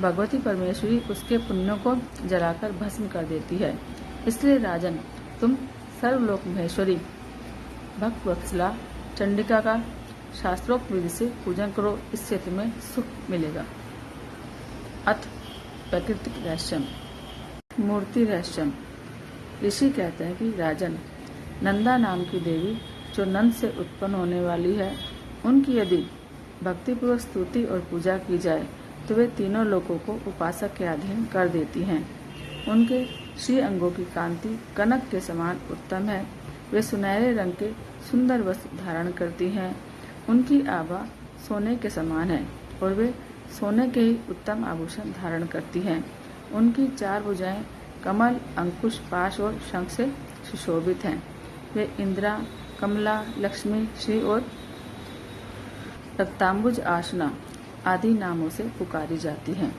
भगवती परमेश्वरी उसके पुण्यों को जलाकर भस्म कर देती है। इसलिए राजन, तुम सर्वलोक महेश्वरी भक्तवत्सला चंडिका का शास्त्रोक्त विधि से पूजन करो, इससे तुम्हें सुख मिलेगा। अथ प्राकृतिक रहस्यम। मूर्ति रहस्यम। ऋषि कहते हैं कि राजन, नंदा नाम की देवी जो नंद से उत्पन्न होने वाली है, उनकी यदि भक्तिपूर्वक स्तुति और पूजा की जाए तो वे तीनों लोगों को उपासक के अधीन कर देती हैं। उनके श्री अंगों की कांति कनक के समान उत्तम है। वे सुनहरे रंग के सुंदर वस्त्र धारण करती हैं। उनकी आभा सोने के समान है और वे सोने के ही उत्तम आभूषण धारण करती हैं। उनकी 4 भुजाएं कमल, अंकुश, पाश और शंख से सुशोभित हैं। वे इंद्रा, कमला, लक्ष्मी, श्री और रक्तांबुज आसना आदि नामों से पुकारी जाती हैं।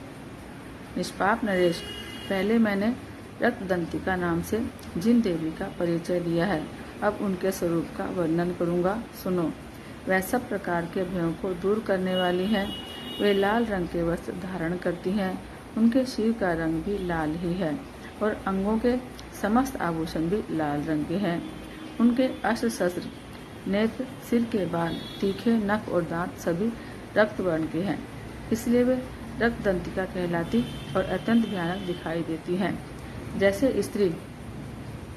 निष्पाप नरेश, पहले मैंने रक्तदंतिका नाम से जिन देवी का परिचय दिया है, अब उनके स्वरूप का वर्णन करूंगा, सुनो। वह सब प्रकार के भयों को दूर करने वाली हैं। वे लाल रंग के वस्त्र धारण करती हैं। उनके सिर का रंग भी लाल ही है और अंगों के समस्त आभूषण भी लाल रंग के हैं। उनके अस्त्र शस्त्र, नेत्र, सिर के बाल, तीखे नख और दांत सभी रक्त वर्ण के हैं। इसलिए वे रक्तदंतिका कहलाती और अत्यंत भयानक दिखाई देती हैं। जैसे स्त्री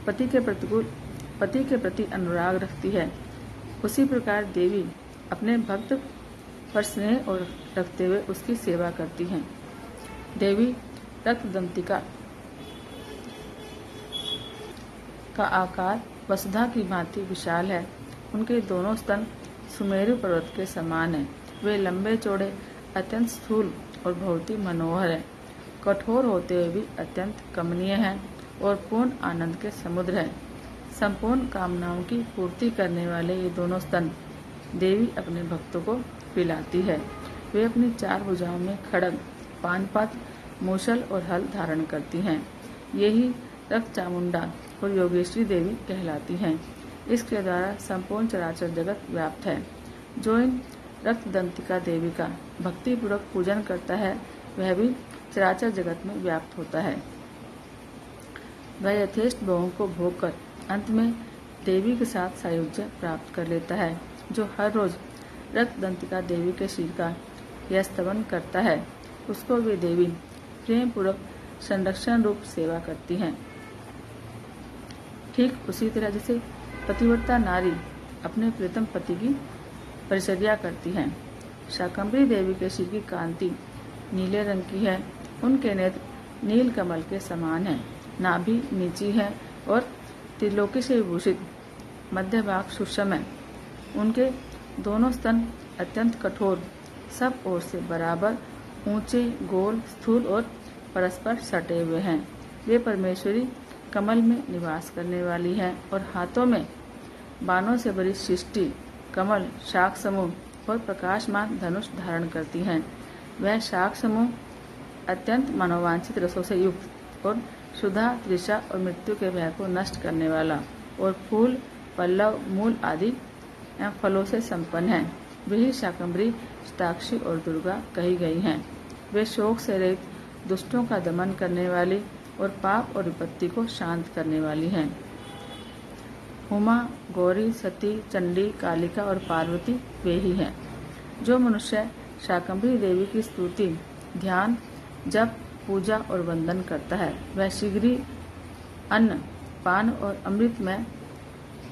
पति के प्रति अनुराग रखती है, उसी प्रकार देवी अपने भक्त पर स्नेह और रखते हुए उसकी सेवा करती हैं। देवी रक्तदंतिका का आकार वसुधा की भांति विशाल है। उनके दोनों स्तन सुमेरु पर्वत के समान हैं। वे लंबे चौड़े, अत्यंत स्थूल और बहुत ही मनोहर है। कठोर होते हुए भी अत्यंत कमनीय हैं और पूर्ण आनंद के समुद्र है। संपूर्ण कामनाओं की पूर्ति करने वाले ये दोनों स्तन देवी अपने भक्तों को पिलाती है। वे अपनी 4 भुजाओं में खड्ग, पानपात, मूसल और हल धारण करती हैं। यही रक्त चामुंडा और योगेश्वरी देवी कहलाती हैं। इसके द्वारा संपूर्ण चराचर जगत व्याप्त है। जो इन रक्तदंतिका देवी का भक्तिपूर्वक पूजन करता है, वह भी चराचर जगत में व्याप्त होता है। वह यथेष्ट भोगों को भोग कर अंत में देवी के साथ सायुज्य प्राप्त कर लेता है। जो हर रोज रक्तदंतिका देवी के सिर का यह स्तवन करता है, उसको वे देवी प्रेम पूर्वक संरक्षण रूप सेवा करती हैं। ठीक उसी तरह जैसे पतिव्रता नारी अपने प्रियतम पति की परिचर्या करती हैं। शाकंभरी देवी के सिर की कांति नीले रंग की है। उनके नेत्र नील कमल के समान हैं। नाभि नीची है और त्रिलोकी से विभूषित मध्य भाग सूक्ष्म है। उनके दोनों स्तन अत्यंत कठोर, सब ओर से बराबर, ऊंचे, गोल, स्थूल और परस्पर सटे हुए हैं। वे परमेश्वरी कमल में निवास करने वाली हैं और हाथों में बाणों से भरी सृष्टि, कमल, शाख समूह और प्रकाशमान धनुष धारण करती हैं। वह शाख समूह अत्यंत मनोवांछित रसों से युक्त और सुधा, तृषा और मृत्यु के भय को नष्ट करने वाला और फूल, पल्लव, मूल आदि फलों से संपन्न है। वही शाकंभरी, शताक्षी और दुर्गा कही गई हैं। वे शोक से रहित, दुष्टों का दमन करने वाली और पाप और विपत्ति को शांत करने वाली हैं। उमा, गौरी, सती, चंडी, कालिका और पार्वती वे ही हैं। जो मनुष्य शाकंभरी देवी की स्तुति, ध्यान, जप, पूजा और वंदन करता है, वह शीघ्र ही अन्न, पान और अमृत में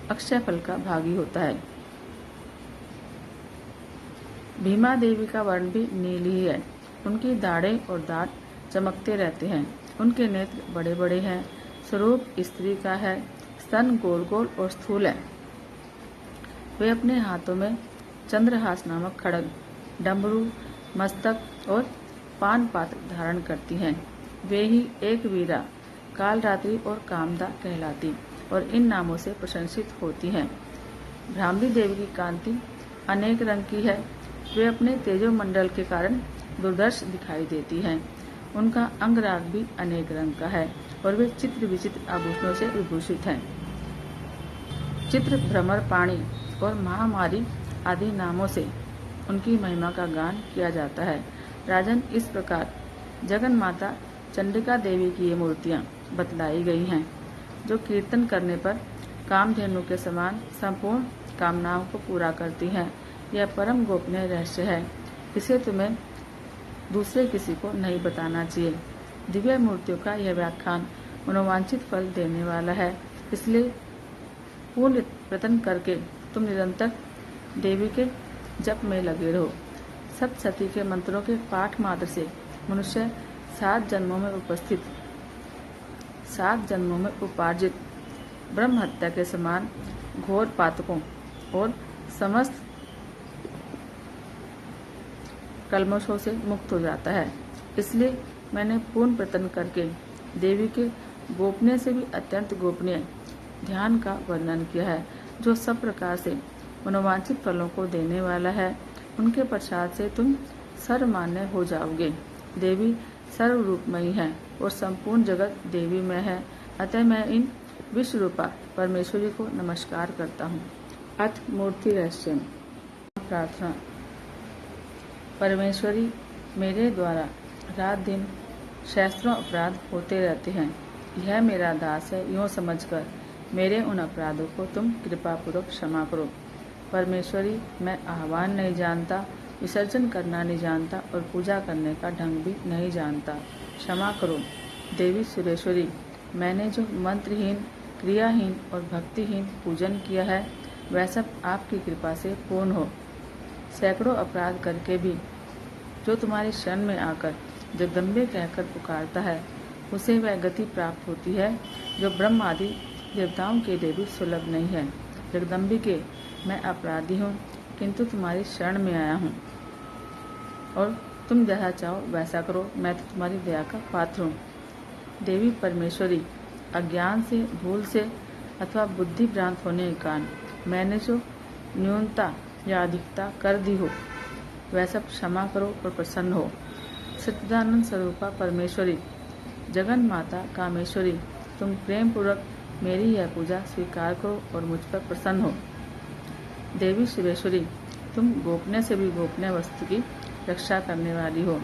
अक्षय फल का भागी होता है। भीमा देवी का वर्ण भी नील ही है। उनकी दाढ़ें और दांत चमकते रहते हैं। उनके नेत्र बड़े बड़े हैं। स्वरूप स्त्री का है। स्तन गोल गोल और स्थूल है। वे अपने हाथों में चंद्रहास नामक खड्ग, डमरू, मस्तक और पान पात्र धारण करती हैं। वे ही एक वीरा, कालरात्रि और कामदा कहलाती और इन नामों से प्रशंसित होती हैं। भ्रामरी देवी की कांति अनेक रंग की है। वे अपने तेजोमंडल के कारण दुर्दर्श दिखाई देती हैं। उनका अंगराग भी अनेक रंग का है और वे चित्र विचित्र आभूषणों से विभूषित हैं। चित्र भ्रमर पाणी और महामारी आदि नामों से उनकी महिमा का गान किया जाता है। राजन, इस प्रकार जगन माता चंडिका देवी की ये मूर्तियां बतलाई गई हैं, जो कीर्तन करने पर कामधेनु के समान संपूर्ण कामनाओं को पूरा करती हैं। यह परम गोपनीय रहस्य है, इसे तुम्हें दूसरे किसी को नहीं बताना चाहिए। दिव्य मूर्तियों का यह व्याख्यान मनोवांछित फल देने वाला है, इसलिए पूर्ण प्रयत्न करके तुम निरंतर देवी के जप में लगे रहो। सप्तशती के मंत्रों के पाठ मात्र से मनुष्य 7 जन्मों में उपार्जित ब्रह्म हत्या के समान घोर पातकों और समस्त कल्मशों से मुक्त हो जाता है। इसलिए मैंने पूर्ण प्रयत्न करके देवी के गोपनीय से भी अत्यंत गोपनीय ध्यान का वर्णन किया है, जो सब प्रकार से मनोवांछित फलों को देने वाला है। उनके प्रसाद से तुम सर्वमान्य हो जाओगे। देवी सर्वरूपमयी है और संपूर्ण जगत देवी में है, अतः मैं इन विश्व रूपा परमेश्वरी को नमस्कार करता हूँ। अथ मूर्ति रहस्य। प्रार्थना। परमेश्वरी, मेरे द्वारा रात दिन सहस्त्रों अपराध होते रहते हैं। यह मेरा दास है, यूँ समझकर मेरे उन अपराधों को तुम कृपा पूर्वक क्षमा करो। परमेश्वरी, मैं आह्वान नहीं जानता, विसर्जन करना नहीं जानता और पूजा करने का ढंग भी नहीं जानता, क्षमा करो। देवी सुरेश्वरी, मैंने जो मंत्रहीन, क्रियाहीन और भक्तिहीन पूजन किया है, वह सब आपकी कृपा से पूर्ण हो। सैकड़ों अपराध करके भी जो तुम्हारी शरण में आकर जगदम्बे कहकर पुकारता है, उसे वह गति प्राप्त होती है जो ब्रह्म आदि देवताओं के लिए भी सुलभ नहीं है। जगदम्बिके, मैं अपराधी हूँ, किंतु तुम्हारी शरण में आया हूँ और तुम जैसा चाहो वैसा करो, मैं तो तुम्हारी दया का पात्र हूँ। देवी परमेश्वरी, अज्ञान से, भूल से अथवा बुद्धि भ्रांत होने के कारण मैंने जो न्यूनता या अधिकता कर दी हो, वह सब क्षमा करो और प्रसन्न हो। सच्चिदानंद स्वरूपा परमेश्वरी, जगन माता कामेश्वरी, तुम प्रेम पूर्वक मेरी यह पूजा स्वीकार करो और मुझ पर प्रसन्न हो। देवी सुरेश्वरी, तुम गोपनीय से भी गोपनीय वस्तु की रक्षा करने वाली हो।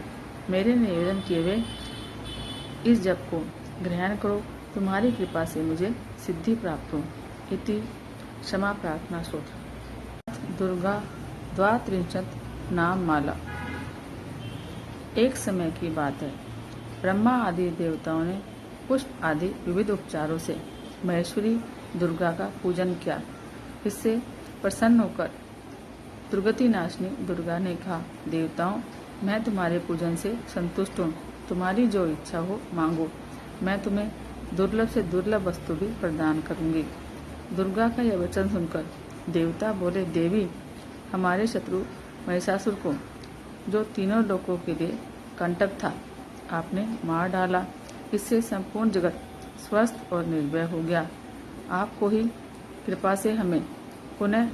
मेरे निवेदन किए हुए इस जप को ग्रहण करो, तुम्हारी कृपा से मुझे सिद्धि प्राप्त हो। इति क्षमा प्रार्थना स्तोत्र। दुर्गा 32 नाम माला। एक समय की बात है, ब्रह्मा आदि देवताओं ने पुष्प आदि विविध उपचारों से महेश्वरी दुर्गा का पूजन किया। इससे प्रसन्न होकर दुर्गति नाशिनी दुर्गा ने कहा, देवताओं, मैं तुम्हारे पूजन से संतुष्ट हूँ, तुम्हारी जो इच्छा हो मांगो, मैं तुम्हें दुर्लभ से दुर्लभ वस्तु भी प्रदान करूंगी। दुर्गा का यह वचन सुनकर देवता बोले, देवी, हमारे शत्रु महिषासुर को, जो तीनों लोकों के लिए कंटक था, आपने मार डाला। इससे संपूर्ण जगत स्वस्थ और निर्भय हो गया। आपको ही कृपा से हमें पुनः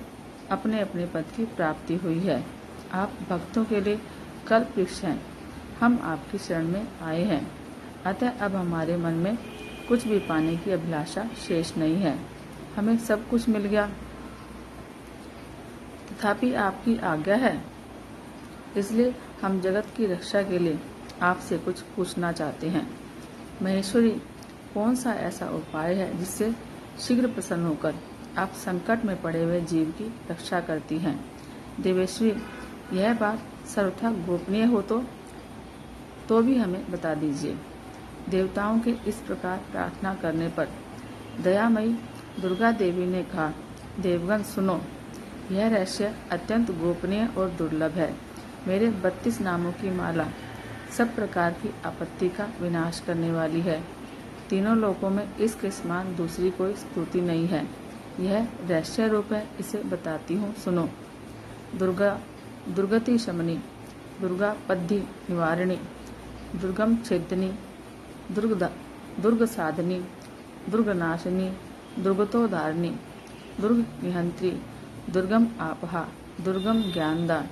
अपने अपने पद की प्राप्ति हुई है। आप भक्तों के लिए कल्प वृक्ष हैं। हम आपकी शरण में आए हैं, अतः अब हमारे मन में कुछ भी पाने की अभिलाषा शेष नहीं है। हमें सब कुछ मिल गया, तथापि आपकी आज्ञा है, इसलिए हम जगत की रक्षा के लिए आपसे कुछ पूछना चाहते हैं। महेश्वरी, कौन सा ऐसा उपाय है जिससे शीघ्र प्रसन्न होकर आप संकट में पड़े हुए जीव की रक्षा करती हैं? देवेश्वरी, यह बात सर्वथा गोपनीय हो तो भी हमें बता दीजिए। देवताओं के इस प्रकार प्रार्थना करने पर दयामयी दुर्गा देवी ने कहा, देवगण सुनो, यह रहस्य अत्यंत गोपनीय और दुर्लभ है। मेरे 32 नामों की माला सब प्रकार की आपत्ति का विनाश करने वाली है। तीनों लोकों में इसके समान दूसरी कोई स्तुति नहीं है। यह रहस्य रूप है, इसे बताती हूँ, सुनो। दुर्गा दुर्गति शमनी, दुर्गा पद्धि निवारिणी, दुर्गम छेदनी, दुर्ग साधनी, दुर्ग नाशिनी, दुर्गतोधारिणी, दुर्ग निहंत्री, दुर्गम आपहा, दुर्गम ज्ञानदा,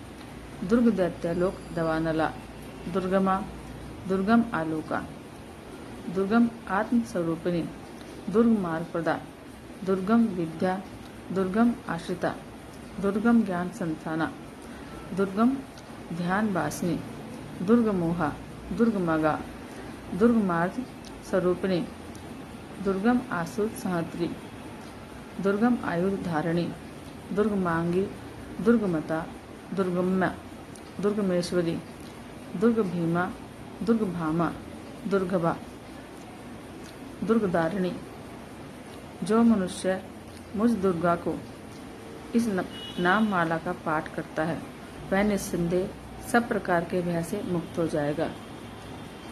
दुर्ग दैत्यालोक दवानला, दुर्गमा दुर्गम आलोका, दुर्गम आत्म स्वरूपिणी, दुर्ग मार्ग प्रदा, दुर्गम विद्या, दुर्गम आश्रिता, दुर्गम ज्ञान संस्थाना, दुर्गम ध्यान वासिनी, दुर्ग मोहा, दुर्ग मगा, दुर्ग मार्ग स्वरूपिणी, दुर्गम आसुर सहत्री, दुर्गम आयुध धारिणी, दुर्ग मांगी, दुर्गमता, दुर्गम्य, दुर्गमेश्वरी, दुर्ग भीमा, दुर्ग भामा, दुर्गभा, दुर्गदारिणी। जो मनुष्य मुझ दुर्गा को इस नाम माला का पाठ करता है वह निस्संदेह सब प्रकार के भय से मुक्त हो जाएगा।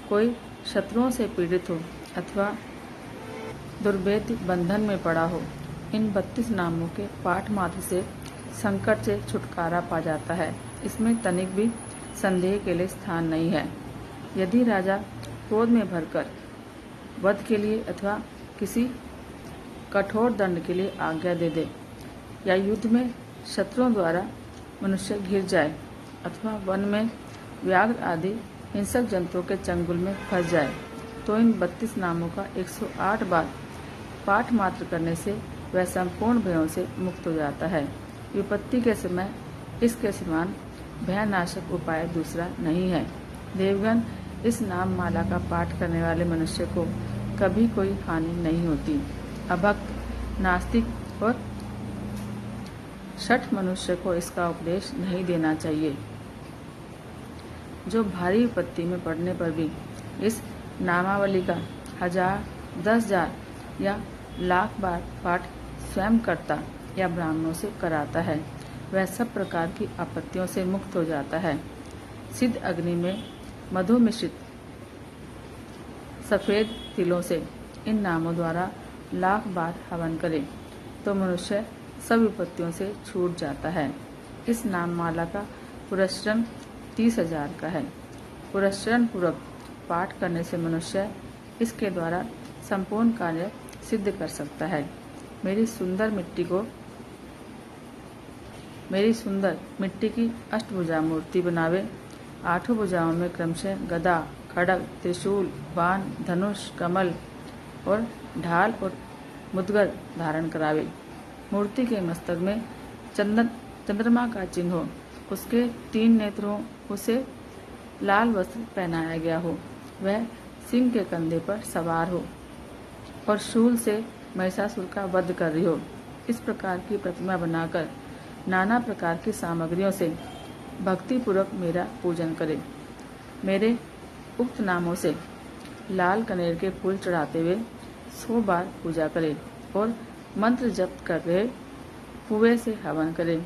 कोई शत्रुओं से पीड़ित हो अथवा दुर्भेद्य बंधन में पड़ा हो, इन 32 नामों के पाठ मात्र से संकट से छुटकारा पा जाता है। इसमें तनिक भी संदेह के लिए स्थान नहीं है। यदि राजा क्रोध में भरकर वध के लिए अथवा किसी कठोर दंड के लिए आज्ञा दे दे, या युद्ध में शत्रुओं द्वारा मनुष्य घिर जाए अथवा वन में व्याघ्र आदि हिंसक जंतुओं के चंगुल में फंस जाए, तो इन 32 नामों का 108 बार पाठ मात्र करने से वह संपूर्ण भयों से मुक्त हो जाता है। विपत्ति के समय इसके समान भयनाशक उपाय दूसरा नहीं है। देवगण, इस नाम माला का पाठ करने वाले मनुष्य को कभी कोई हानि नहीं होती। अभक्त, नास्तिक और शठ मनुष्य को इसका उपदेश नहीं देना चाहिए। जो भारी विपत्ति में पड़ने पर भी इस नामावली का 1000, 10,000 या लाख बार पाठ स्वयं करता या ब्राह्मणों से कराता है, वह सब प्रकार की आपत्तियों से मुक्त हो जाता है। सिद्ध अग्नि में मधु मिश्रित सफेद तिलों से इन नामों द्वारा लाख बार हवन करे तो मनुष्य सब विपत्तियों से छूट जाता है। इस नाम माला का पुरस्रण 30,000 का है। पुरस्रण पूर्वक पाठ करने से मनुष्य इसके द्वारा संपूर्ण कार्य सिद्ध कर सकता है। मेरी सुंदर मिट्टी की अष्टभुजा मूर्ति बनावे, 8 भुजाओं में क्रमशः गदा, खड्ग, त्रिशूल, बाण, धनुष, कमल और ढाल और मुद्गर धारण करावे। मूर्ति के मस्तक में चंद्रमा का चिन्ह हो, उसके 3 नेत्र हो, उसे लाल वस्त्र पहनाया गया हो, वह सिंह के कंधे पर सवार हो और शूल से महिषासुर का वध कर रही हो। इस प्रकार की प्रतिमा बनाकर नाना प्रकार की सामग्रियों से भक्ति पूर्वक मेरा पूजन करे। मेरे उक्त नामों से लाल कनेर के फूल चढ़ाते हुए 100 बार पूजा करे और मंत्र जप कर रहे पुए से हवन करे।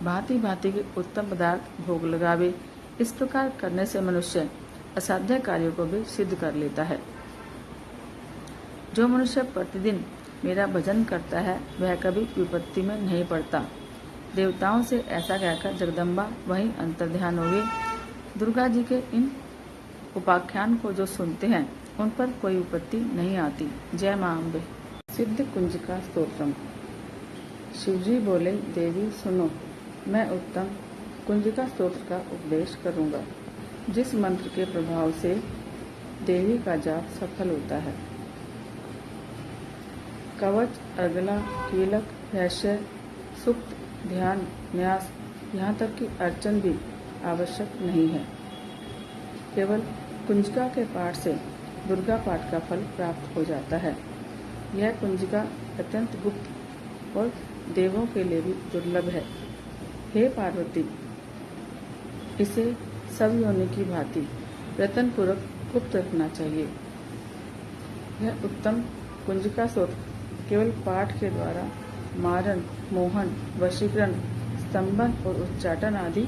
भांति भांति के उत्तम पदार्थ भोग लगावे। इस प्रकार करने से मनुष्य असाध्य कार्यों को भी सिद्ध कर लेता है। जो मनुष्य प्रतिदिन मेरा भजन करता है वह कभी विपत्ति में नहीं पड़ता। देवताओं से ऐसा कहकर जगदम्बा वहीं अंतर्ध्यान हो गई। दुर्गा जी के इन उपाख्यान को जो सुनते हैं उन पर कोई विपत्ति नहीं आती। जय मां अम्बे। सिद्ध कुंजिका स्तोत्रम। शिवजी बोले, देवी सुनो, मैं उत्तम कुंजिका स्तोत्र का उपदेश करूंगा, जिस मंत्र के प्रभाव से देवी का जाप सफल होता है। कवच, अर्गला, कीलक, रहस्य, सुक्त, ध्यान, न्यास, यहाँ तक कि अर्चन भी आवश्यक नहीं है। केवल कुंजिका के पाठ से दुर्गा पाठ का फल प्राप्त हो जाता है। यह कुंजिका अत्यंत गुप्त और देवों के लिए भी दुर्लभ है। हे पार्वती, इसे सब योनि की भांति प्रयत्न पूर्वक गुप्त रखना चाहिए। यह उत्तम कुंजिका स्तोत्र केवल पाठ के द्वारा मारण, मोहन, वशीकरण, स्तंभन और उच्चाटन आदि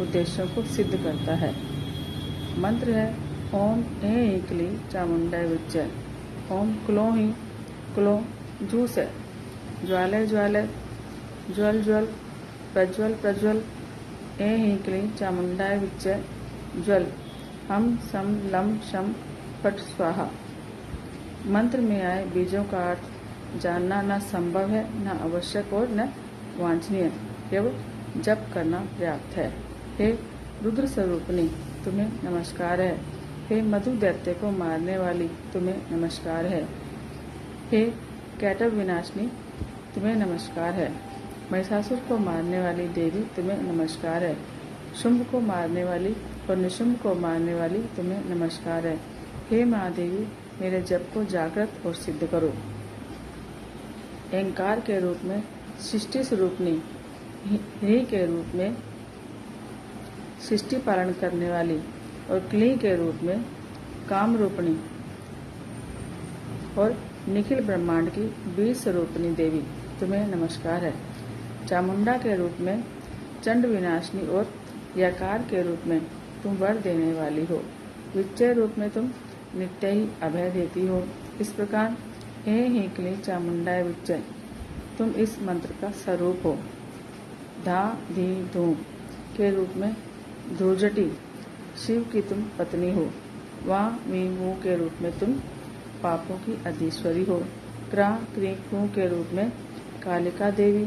उद्देश्यों को सिद्ध करता है। मंत्र है ओम ऐं क्ली चामुंडाय विच्चय, ओम क्लों ही क्लों जूसे, ज्वालय ज्वालय, ज्वल ज्वल, प्रज्वल प्रज्वल, ऐं क्ली चामुंडाय विच्चय, ज्वल, हम सम लम शम पट स्वाहा। मंत्र में आए बीजों का अर्थ जानना न संभव है, न आवश्यक और न वांछनीय, केवल जप करना पर्याप्त है। हे रुद्र स्वरूपिणी तुम्हें नमस्कार है। हे मधु दैत्य को मारने वाली तुम्हें नमस्कार है। हे कैटव विनाशिनी तुम्हें नमस्कार है। महिषासुर को मारने वाली देवी तुम्हें नमस्कार है। शुंभ को मारने वाली और निशुंभ को मारने वाली तुम्हें नमस्कार है। हे महादेवी मेरे जप को जागृत और सिद्ध करो। अहंकार के रूप में सृष्टि स्वरूपनी, ह्रीं के रूप में सृष्टि पालन करने वाली और क्लीं के रूप में काम रूपणी और निखिल ब्रह्मांड की बीज स्वरूपनी देवी तुम्हें नमस्कार है। चामुंडा के रूप में चंड विनाशिनी और यकार के रूप में तुम वर देने वाली हो। विच्चय रूप में तुम नित्य ही अभय देती हो। इस प्रकार हे ही क्लीं चामुंडाय विच्चय तुम इस मंत्र का स्वरूप हो। धा धी धूम के रूप में ध्रुजटी शिव की तुम पत्नी हो। वा वी वू के रूप में तुम पापों की अधीश्वरी हो। क्रा क्री क्रू के रूप में कालिका देवी,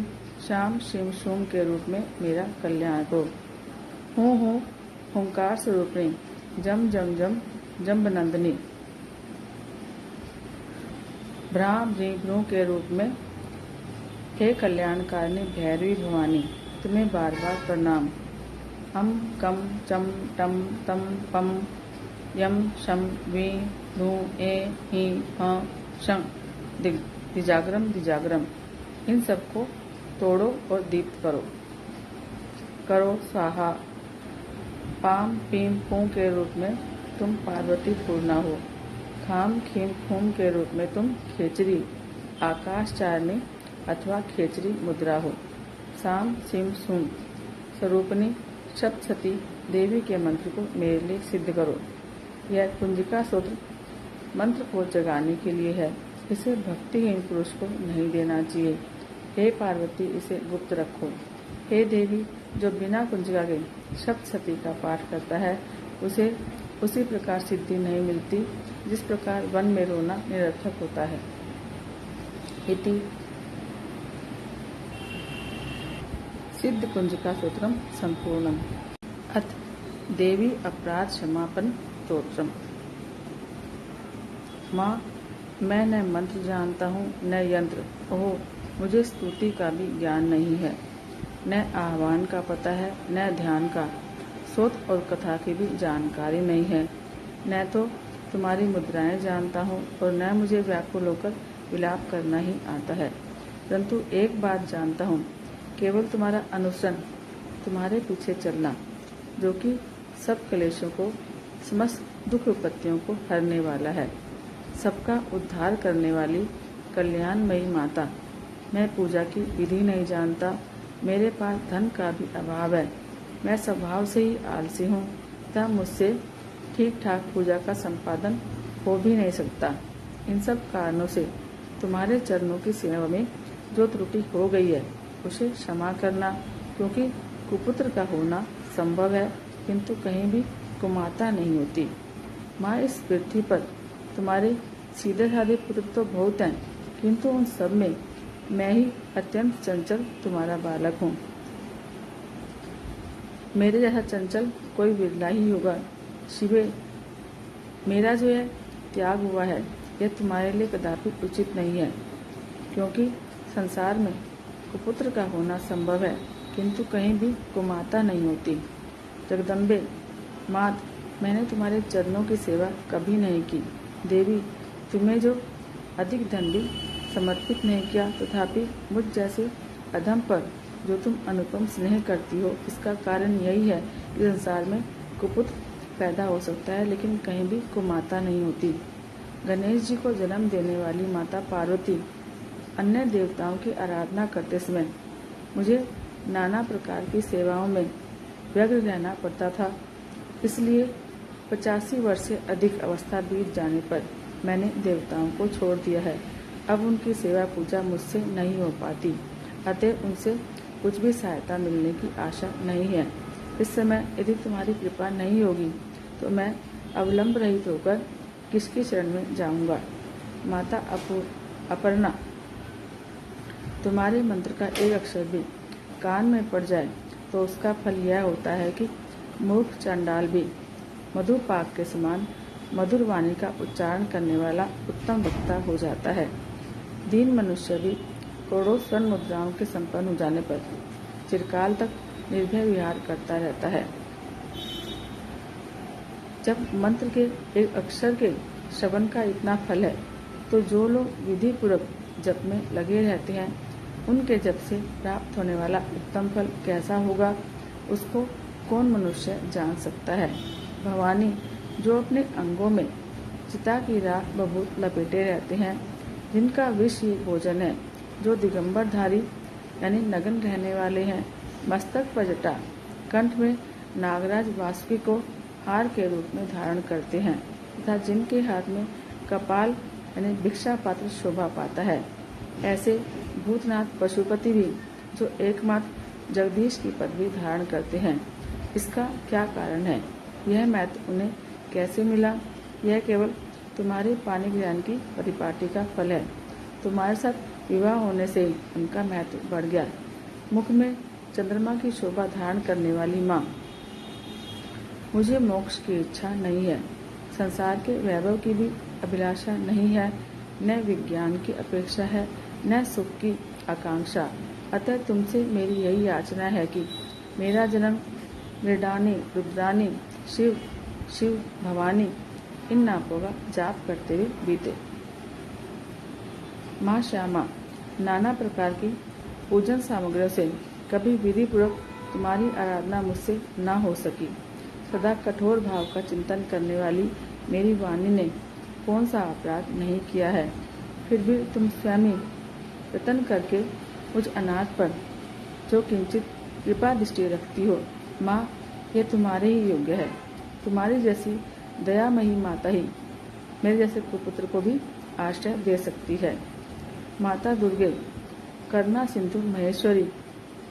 शाम शिव शूम के रूप में मेरा कल्याण हो। हूँ हुंकार स्वरूपिणी जम जम जम जम्बनंदिनी, भ्राम भ्री भ्रू के रूप में हे कल्याणकारिणी भैरवी भवानी तुम्हें बार बार प्रणाम। हम कम चम टम तम पम यम शम वी धू ए ही ह शं दिजाग्रम दिजाग्रम इन सबको तोड़ो और दीप्त करो स्वाहा। पाम पीम फूं के रूप में तुम पार्वती पूर्णा हो। खाम खीम खूम के रूप में तुम खेचरी आकाशचारिणी अथवा खेचरी मुद्रा हो। साम सिम सुम स्वरूपनी सप्तशती देवी के मंत्र को मेरे लिए सिद्ध करो। यह कुंजिका सूत्र मंत्र को जगाने के लिए है। इसे भक्तिहीन पुरुष को नहीं देना चाहिए। हे पार्वती इसे गुप्त रखो। हे देवी जो बिना कुंजिका के सप्तशती का पाठ करता है उसे उसी प्रकार सिद्धि नहीं मिलती जिस प्रकार वन में रोना निरर्थक होता है। इति सिद्ध कुंजिका सूत्रम संपूर्णम। अथ देवी अपराध क्षमापन स्तोत्रम। माँ मैं न मंत्र जानता हूँ न यंत्र, ओह मुझे स्तुति का भी ज्ञान नहीं है। न आह्वान का पता है न ध्यान का, स्तोत्र और कथा की भी जानकारी नहीं है। न तो तुम्हारी मुद्राएं जानता हूँ और न मुझे व्याकुल होकर विलाप करना ही आता है। परंतु एक बात जानता हूँ, केवल तुम्हारा अनुसरण, तुम्हारे पीछे चलना, जो कि सब क्लेशों को, समस्त दुख विपत्तियों को हरने वाला है, सबका उद्धार करने वाली कल्याणमयी माता। मैं पूजा की विधि नहीं जानता, मेरे पास धन का भी अभाव है, मैं स्वभाव से ही आलसी हूँ, तब मुझसे ठीक ठाक पूजा का संपादन हो भी नहीं सकता। इन सब कारणों से तुम्हारे चरणों की सेवा में जो त्रुटि हो गई है उसे क्षमा करना, क्योंकि कुपुत्र का होना संभव है किंतु कहीं भी कुमाता नहीं होती। माँ इस पृथ्वी पर तुम्हारे सीधे साधे पुत्र तो बहुत हैं, किंतु उन सब में मैं ही अत्यंत चंचल तुम्हारा बालक हूँ। मेरे जैसा चंचल कोई विरला ही होगा। शिवे मेरा जो है त्याग हुआ है, यह तुम्हारे लिए कदापि उचित नहीं है, क्योंकि संसार में कुपुत्र का होना संभव है किंतु कहीं भी कुमाता नहीं होती। जगदम्बे मात मैंने तुम्हारे चरणों की सेवा कभी नहीं की। देवी तुम्हें जो अधिक धन भी समर्पित नहीं किया, तथापि मुझ जैसे अधम पर जो तुम अनुपम स्नेह करती हो, इसका कारण यही है कि संसार में कुपुत्र पैदा हो सकता है लेकिन कहीं भी कुमाता नहीं होती। गणेश जी को जन्म देने वाली माता पार्वती अन्य देवताओं की आराधना करते समय मुझे नाना प्रकार की सेवाओं में व्यग्र रहना पड़ता था, इसलिए 85 वर्ष से अधिक अवस्था बीत जाने पर मैंने देवताओं को छोड़ दिया है। अब उनकी सेवा पूजा मुझसे नहीं हो पाती, अतः उनसे कुछ भी सहायता मिलने की आशा नहीं है। इस समय यदि तुम्हारी कृपा नहीं होगी तो मैं अवलंब रहित होकर किसकी शरण में जाऊंगा। माता अपर्णा तुम्हारे मंत्र का एक अक्षर भी कान में पड़ जाए तो उसका फल यह होता है कि मूर्ख चंडाल भी मधुपाक के समान मधुर वाणी का उच्चारण करने वाला उत्तम वक्ता हो जाता है। दीन मनुष्य भी करोड़ों स्वर्ण मुद्राओं के संपन्न हो जाने पर चिरकाल तक निर्भय विहार करता रहता है। जब मंत्र के एक अक्षर के श्रवण का इतना फल है, तो जो लोग विधि पूर्वक जप में लगे रहते हैं, उनके जप से प्राप्त होने वाला उत्तम फल कैसा होगा, उसको कौन मनुष्य जान सकता है। भवानी जो अपने अंगों में चिता की राख बभूत लपेटे रहते हैं, जिनका विष ही भोजन है, जो दिगंबरधारी यानी नग्न रहने वाले हैं, मस्तक पर जटा, कंठ में नागराज वासुकी को हार के रूप में धारण करते हैं तथा जिनके हाथ में कपाल यानी भिक्षा पात्र शोभा पाता है, ऐसे भूतनाथ पशुपति भी जो एकमात्र जगदीश की पदवी धारण करते हैं, इसका क्या कारण है, यह महत्व उन्हें कैसे मिला। यह केवल तुम्हारे पानी ज्ञान की परिपाटी का फल है। तुम्हारे साथ विवाह होने से ही उनका महत्व बढ़ गया। मुख में चंद्रमा की शोभा धारण करने वाली माँ, मुझे मोक्ष की इच्छा नहीं है, संसार के वैभव की भी अभिलाषा नहीं है, न विज्ञान की अपेक्षा है, न सुख की आकांक्षा। अतः तुमसे मेरी यही याचना है कि मेरा जन्म मृडानी, रुद्रानी, शिव शिव, भवानी इन नापों का जाप करते हुए बीते। माँ श्यामा नाना प्रकार की पूजन सामग्रियों से कभी विधि पूर्वक तुम्हारी आराधना मुझसे न हो सकी। सदा कठोर भाव का चिंतन करने वाली मेरी वाणी ने कौन सा अपराध नहीं किया है, फिर भी तुम स्वयं यत्न करके मुझ अनाथ पर जो किंचित कृपा दृष्टि रखती हो। माँ, ये तुम्हारे ही योग्य है। तुम्हारी जैसी दयामयी माता ही मेरे जैसे कुपुत्र को भी आश्रय दे सकती है। माता दुर्गे, करुणा सिंधु महेश्वरी,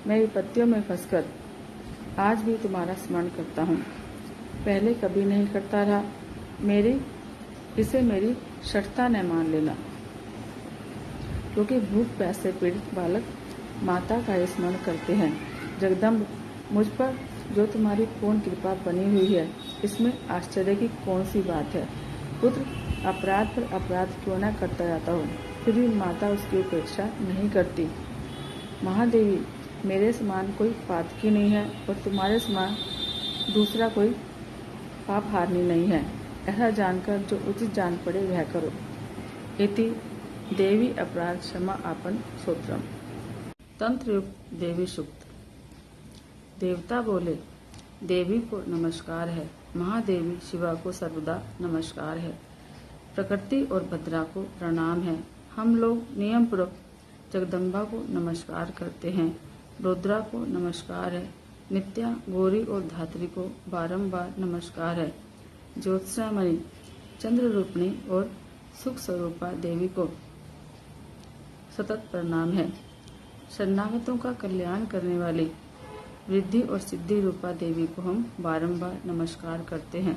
मैं विपत्तियों में फंसकर आज भी तुम्हारा स्मरण करता हूँ। पहले कभी नहीं करता रहा। इसे मेरी शठता न मान लेना, क्योंकि भूख प्यास से पीड़ित बालक माता का स्मरण करते हैं। जगदम्ब, मुझ पर जो तुम्हारी पूर्ण कृपा बनी हुई है, इसमें आश्चर्य की कौन सी बात है। पुत्र अपराध पर अपराध क्यों न करता जाता हो, फिर भी माता उसकी उपेक्षा नहीं करती। महादेवी, मेरे समान कोई पातकी नहीं है और तुम्हारे समान दूसरा कोई पाप हारनी नहीं है। ऐसा जानकर जो उचित जान पड़े वह करो। इति देवी अपराध क्षमा आपन स्तोत्रम। तंत्रयुक्त देवी सूक्त। देवता बोले, देवी को नमस्कार है। महादेवी शिवा को सर्वदा नमस्कार है। प्रकृति और भद्रा को प्रणाम है। हम लोग नियम पूर्वक जगदम्बा को नमस्कार करते हैं। रुद्रा को नमस्कार है। नित्या, गौरी और धात्री को बारंबार नमस्कार है। ज्योत्स्नामणि, चंद्र रूपणी और सुख स्वरूपा देवी को सतत प्रणाम है। शरणागतों का कल्याण करने वाली वृद्धि और सिद्धि रूपा देवी को हम बारंबार नमस्कार करते हैं।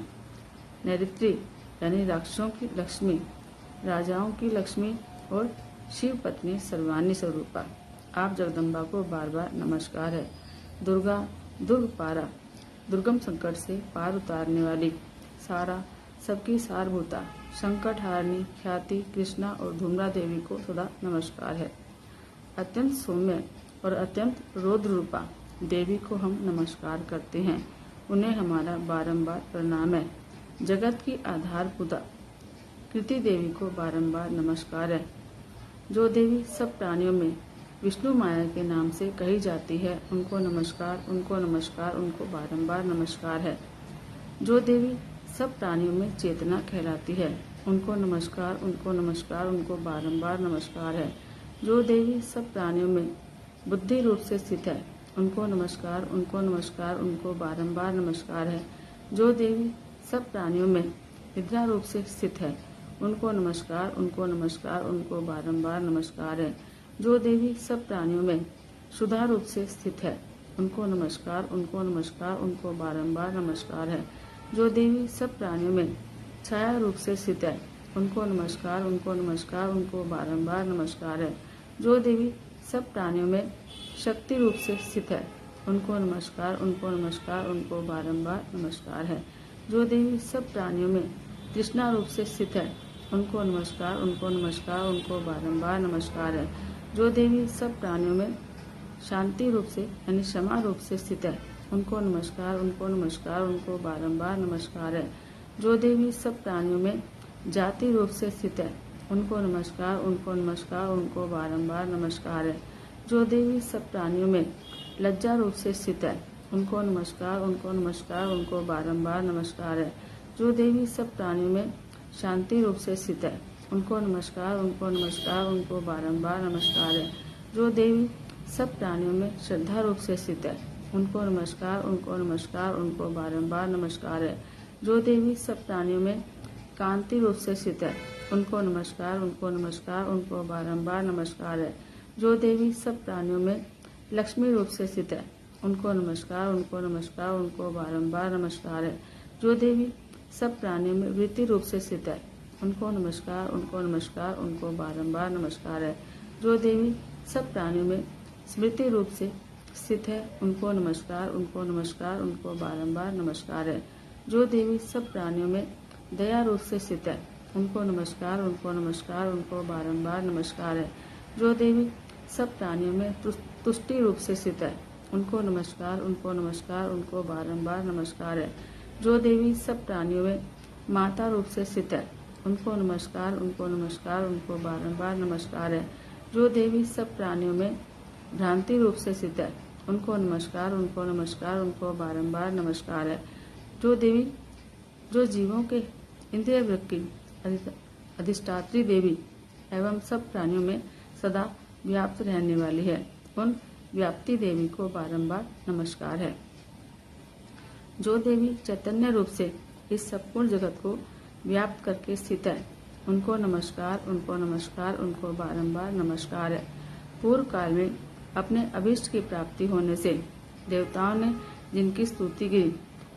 नैऋत्री यानी राक्षसों की लक्ष्मी, राजाओं की लक्ष्मी और शिव पत्नी सर्वाणी स्वरूपा, आप जगदम्बा को बार बार नमस्कार है। दुर्गा, दुर्गपारा, दुर्गम संकट से पार उतारने वाली, सारा सबकी सारभूता, संकट हारनी ख्याति कृष्णा और धूम्रा देवी को सदा नमस्कार है। अत्यंत सौम्य और अत्यंत रौद्र रूपा देवी को हम नमस्कार करते हैं। उन्हें हमारा बारंबार प्रणाम है। जगत की आधारभूता कृति देवी को बारंबार नमस्कार है। जो देवी सब प्राणियों में विष्णु माया के नाम से कही जाती है, उनको नमस्कार, उनको नमस्कार, उनको बारंबार नमस्कार है। जो देवी सब प्राणियों में चेतना कहलाती है, उनको नमस्कार, उनको नमस्कार, उनको बारंबार नमस्कार है। जो देवी सब प्राणियों में बुद्धि रूप से स्थित है, उनको नमस्कार, उनको नमस्कार, उनको बारंबार नमस्कार है। जो देवी सब प्राणियों में निद्रा रूप से स्थित है, उनको नमस्कार, उनको नमस्कार, उनको बारंबार नमस्कार है। जो देवी सब प्राणियों में सुधा रूप से स्थित है, उनको नमस्कार, उनको नमस्कार, उनको बारंबार नमस्कार है। जो देवी सब प्राणियों में छाया रूप से स्थित है, उनको नमस्कार, उनको नमस्कार, उनको बारंबार नमस्कार है। जो देवी सब प्राणियों में शक्ति रूप से स्थित है, उनको नमस्कार, उनको नमस्कार, उनको बारंबार नमस्कार है। जो देवी सब प्राणियों में तृष्णा रूप से स्थित है, उनको नमस्कार, उनको नमस्कार, उनको बारंबार नमस्कार है। जो देवी सब प्राणियों में शांति रूप से यानी क्षमा रूप से स्थित है, उनको नमस्कार, उनको नमस्कार, उनको बारंबार नमस्कार है। जो देवी सब प्राणियों में जाति रूप से स्थित है, उनको नमस्कार, उनको नमस्कार, उनको बारंबार नमस्कार है। जो देवी सब प्राणियों में लज्जा रूप से स्थित है, उनको नमस्कार, उनको नमस्कार, उनको बारंबार नमस्कार है। जो देवी सब प्राणियों में शांति रूप से स्थित है, उनको नमस्कार, उनको नमस्कार, उनको बारंबार नमस्कार है। जो देवी सब प्राणियों में श्रद्धा रूप से स्थित है, उनको नमस्कार, उनको नमस्कार, उनको बारंबार नमस्कार है। जो देवी सब प्राणियों में कांति रूप से स्थित है, उनको नमस्कार, उनको नमस्कार, उनको बारंबार नमस्कार है। जो देवी सब प्राणियों में लक्ष्मी रूप से स्थित है, उनको नमस्कार, उनको नमस्कार, उनको बारंबार नमस्कार है। जो देवी सब प्राणियों में वृत्ति रूप से स्थित है, उनको नमस्कार, उनको नमस्कार, उनको बारंबार नमस्कार है। जो देवी सब प्राणियों में स्मृति रूप से स्थित है, उनको नमस्कार, उनको नमस्कार, उनको बारंबार नमस्कार है। जो देवी सब प्राणियों में दया रूप से स्थित है, उनको नमस्कार, उनको नमस्कार, उनको बारंबार नमस्कार है। जो देवी सब प्राणियों में तुष्टि रूप से स्थित है, उनको नमस्कार, उनको नमस्कार, उनको बारंबार नमस्कार है। जो देवी सब प्राणियों में माता रूप से स्थित है, उनको नमस्कार, उनको नमस्कार, उनको बारंबार नमस्कार है। जो देवी सब प्राणियों में भ्रांति रूप से स्थित है, उनको नमस्कार, उनको नमस्कार, उनको बारंबार नमस्कार है। जो जीवों के इंद्रिय वृत्त की अधिष्ठात्री देवी एवं सब प्राणियों में सदा व्याप्त रहने वाली है, उन व्याप्ति देवी को बारंबार नमस्कार है। जो देवी चैतन्य रूप से इस संपूर्ण जगत को व्याप्त करके स्थित है, उनको नमस्कार, उनको नमस्कार, उनको बारंबार नमस्कार है। पूर्व काल में अपने अभीष्ट की प्राप्ति होने से देवताओं ने जिनकी स्तुति की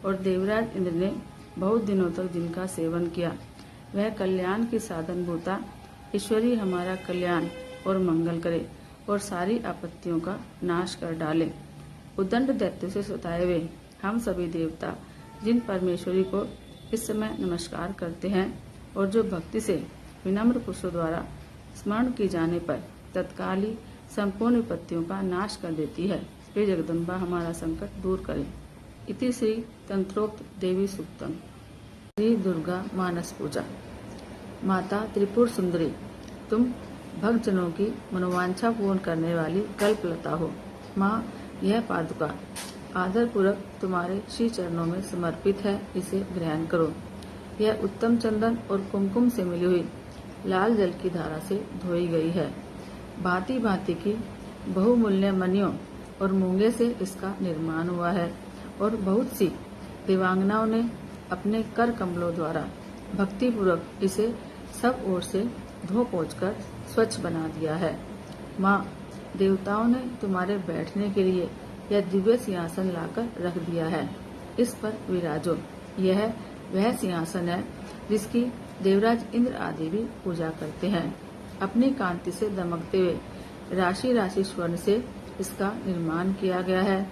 और देवराज इंद्र ने बहुत दिनों तक जिनका सेवन किया, वह कल्याण की साधन भूता ईश्वरी हमारा कल्याण और मंगल करे और सारी आपत्तियों का नाश कर डाले। उद्दंड दैत्यों से सताए हुए हम सभी देवता जिन परमेश्वरी को इस समय नमस्कार करते हैं और जो भक्ति से विनम्र पुरुषों द्वारा स्मरण की जाने पर तत्काल ही संपूर्ण विपत्तियों का नाश कर देती है, वे जगदम्बा हमारा संकट दूर करे। इति श्री तंत्रोक्त देवी सूक्तम। श्री दुर्गा मानस पूजा। माता त्रिपुर सुंदरी, तुम भक्तजनों की मनोवांछा पूर्ण करने वाली कल्पलता हो। माँ, यह पादुका आदर पूर्वक तुम्हारे श्री चरणों में समर्पित है, इसे ग्रहण करो। यह उत्तम चंदन और कुमकुम से मिली हुई लाल जल की धारा से धोई गई है। भांति भांति की बहुमूल्य मणियों और मूंगे से इसका निर्माण हुआ है और बहुत सी दिव्यांगनाओं ने अपने कर कमलों द्वारा भक्ति पूर्वक इसे सब ओर से धो पोंछकर स्वच्छ बना दिया है। माँ, देवताओं ने तुम्हारे बैठने के लिए यह दिव्य सिंहासन लाकर रख दिया है, इस पर विराजो। यह वह सिंहासन है जिसकी देवराज इंद्र आदि भी पूजा करते हैं। अपनी कांति से दमकते हुए राशि राशि स्वर्ण से इसका निर्माण किया गया है।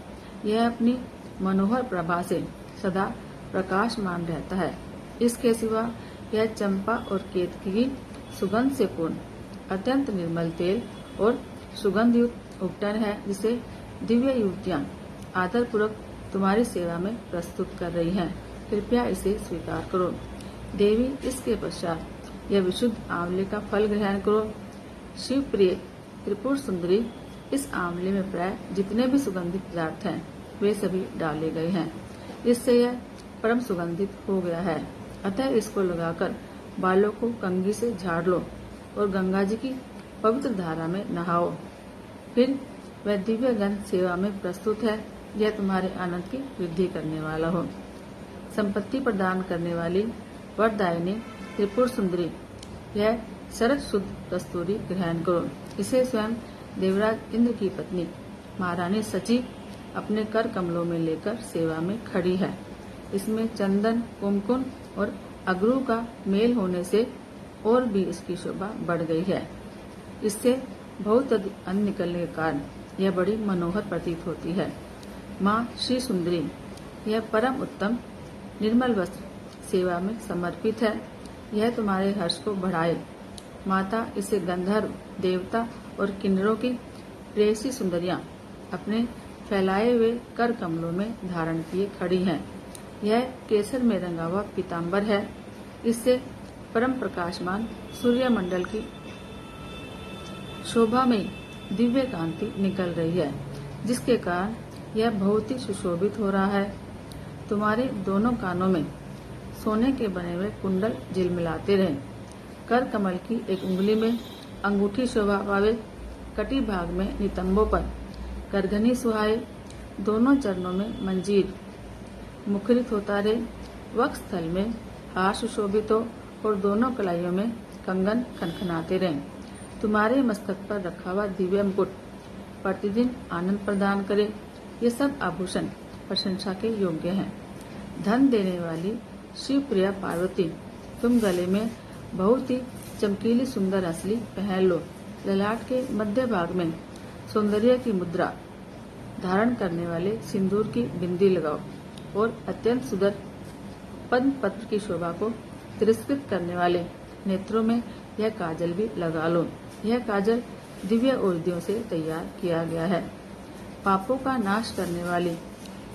यह अपनी मनोहर प्रभा से सदा प्रकाशमान रहता है। इसके सिवा यह चंपा और केतकी की सुगंध से पूर्ण अत्यंत निर्मल तेल और सुगंध युक्त उपटन है, जिसे दिव्य युवतियां आदर पूर्वक तुम्हारी सेवा में प्रस्तुत कर रही हैं। कृपया इसे स्वीकार करो। देवी, इसके पश्चात यह विशुद्ध आंवले का फल ग्रहण करो। शिव प्रिय त्रिपुर सुंदरी, इस आंवले में प्राय जितने भी सुगंधित पदार्थ हैं वे सभी डाले गए हैं। इससे यह परम सुगंधित हो गया है। अतः इसको लगाकर बालों को कंघी से झाड़ लो और गंगा जी की पवित्र धारा में नहाओ। फिर वह दिव्य गंध सेवा में प्रस्तुत है। यह तुम्हारे आनंद की वृद्धि करने वाला हो। संपत्ति प्रदान करने वाली वरदायिनी त्रिपुर सुंदरी, यह शरद शुद्ध कस्तूरी ग्रहण करो। इसे स्वयं देवराज इंद्र की पत्नी महारानी सची अपने कर कमलों में लेकर सेवा में खड़ी है। इसमें चंदन, कुमकुम और अगरू का मेल होने से और भी इसकी शोभा बढ़ गई है। इससे बहुत अधिक अन्न निकलने के कारण यह बड़ी मनोहर प्रतीत होती है। माँ श्री सुंदरी, यह परम उत्तम निर्मल वस्त्र सेवा में समर्पित है। यह तुम्हारे हर्ष को बढ़ाए। माता, इसे गंधर्व, देवता और किन्नरों की प्रेयसी सुंदरियां अपने फैलाए हुए कर कमलों में धारण किए खड़ी हैं। यह केसर में रंगा हुआ पीताम्बर है। इससे परम प्रकाशमान सूर्यमंडल की शोभा में दिव्य कांति निकल रही है, जिसके कारण यह बहुत ही सुशोभित हो रहा है। तुम्हारे दोनों कानों में सोने के बने हुए कुंडल झिलमिलाते रहे। कर कमल की एक उंगली में अंगूठी शोभा पावे, कटी भाग में नितंबों पर करघनी सुहाए, दोनों चरणों में मंजीर मुखरित होता रहे, वक्ष स्थल में हार सुशोभित हो और दोनों कलाइयों में कंगन खनखनाते रहे। तुम्हारे मस्तक पर रखा हुआ दिव्य मुकुट प्रतिदिन आनंद प्रदान करे। ये सब आभूषण प्रशंसा के योग्य हैं। धन देने वाली शिव प्रिया पार्वती, तुम गले में बहुत ही चमकीली सुंदर असली पहन लो। ललाट के मध्य भाग में सौंदर्य की मुद्रा धारण करने वाले सिंदूर की बिंदी लगाओ और अत्यंत सुंदर पद्म पत्र की शोभा को तिरस्कृत करने वाले नेत्रों में यह काजल भी लगा लो। यह काजल दिव्य औषधियों से तैयार किया गया है। पापों का नाश करने वाली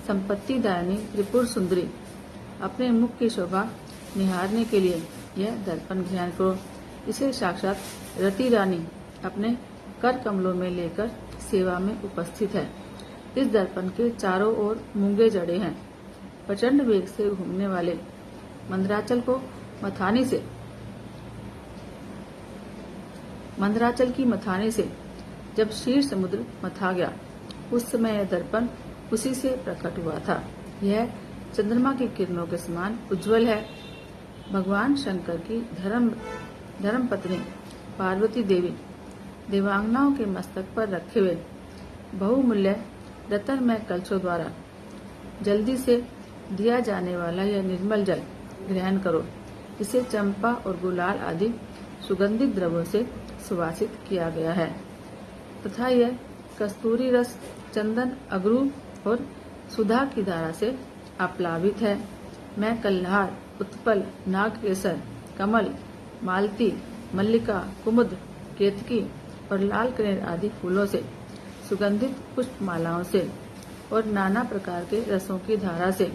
संपत्ति दायनी त्रिपुर सुंदरी, अपने मुख की शोभा निहारने के लिए यह दर्पण ग्रहण करो। इसे साक्षात रति रानी अपने कर कमलों में लेकर सेवा में उपस्थित है। इस दर्पण के चारों ओर मूंगे जड़े हैं। प्रचंड वेग से घूमने वाले मंदराचल की मथाने से जब क्षीर समुद्र मथा गया, उस समय यह दर्पण उसी से प्रकट हुआ था। यह चंद्रमा की किरणों के समान उज्जवल है। भगवान शंकर की धर्म पत्नी पार्वती देवी देवांगनाओं के मस्तक पर रखे हुए बहुमूल्य रत्नमय कलशों द्वारा जल्दी से दिया जाने वाला यह निर्मल जल ग्रहण करो। इसे चंपा और गुलाल आदि सुगंधित द्रव्यों से सुवासित किया गया है तथा यह कस्तूरी रस, चंदन, अगरू और सुधा की धारा से आप्लावित है। मैं कल्हार, उत्पल, नागकेसर, कमल, मालती, मल्लिका, कुमुद, केतकी और लाल कनेर आदि फूलों से सुगंधित पुष्प मालाओं से और नाना प्रकार के रसों की धारा से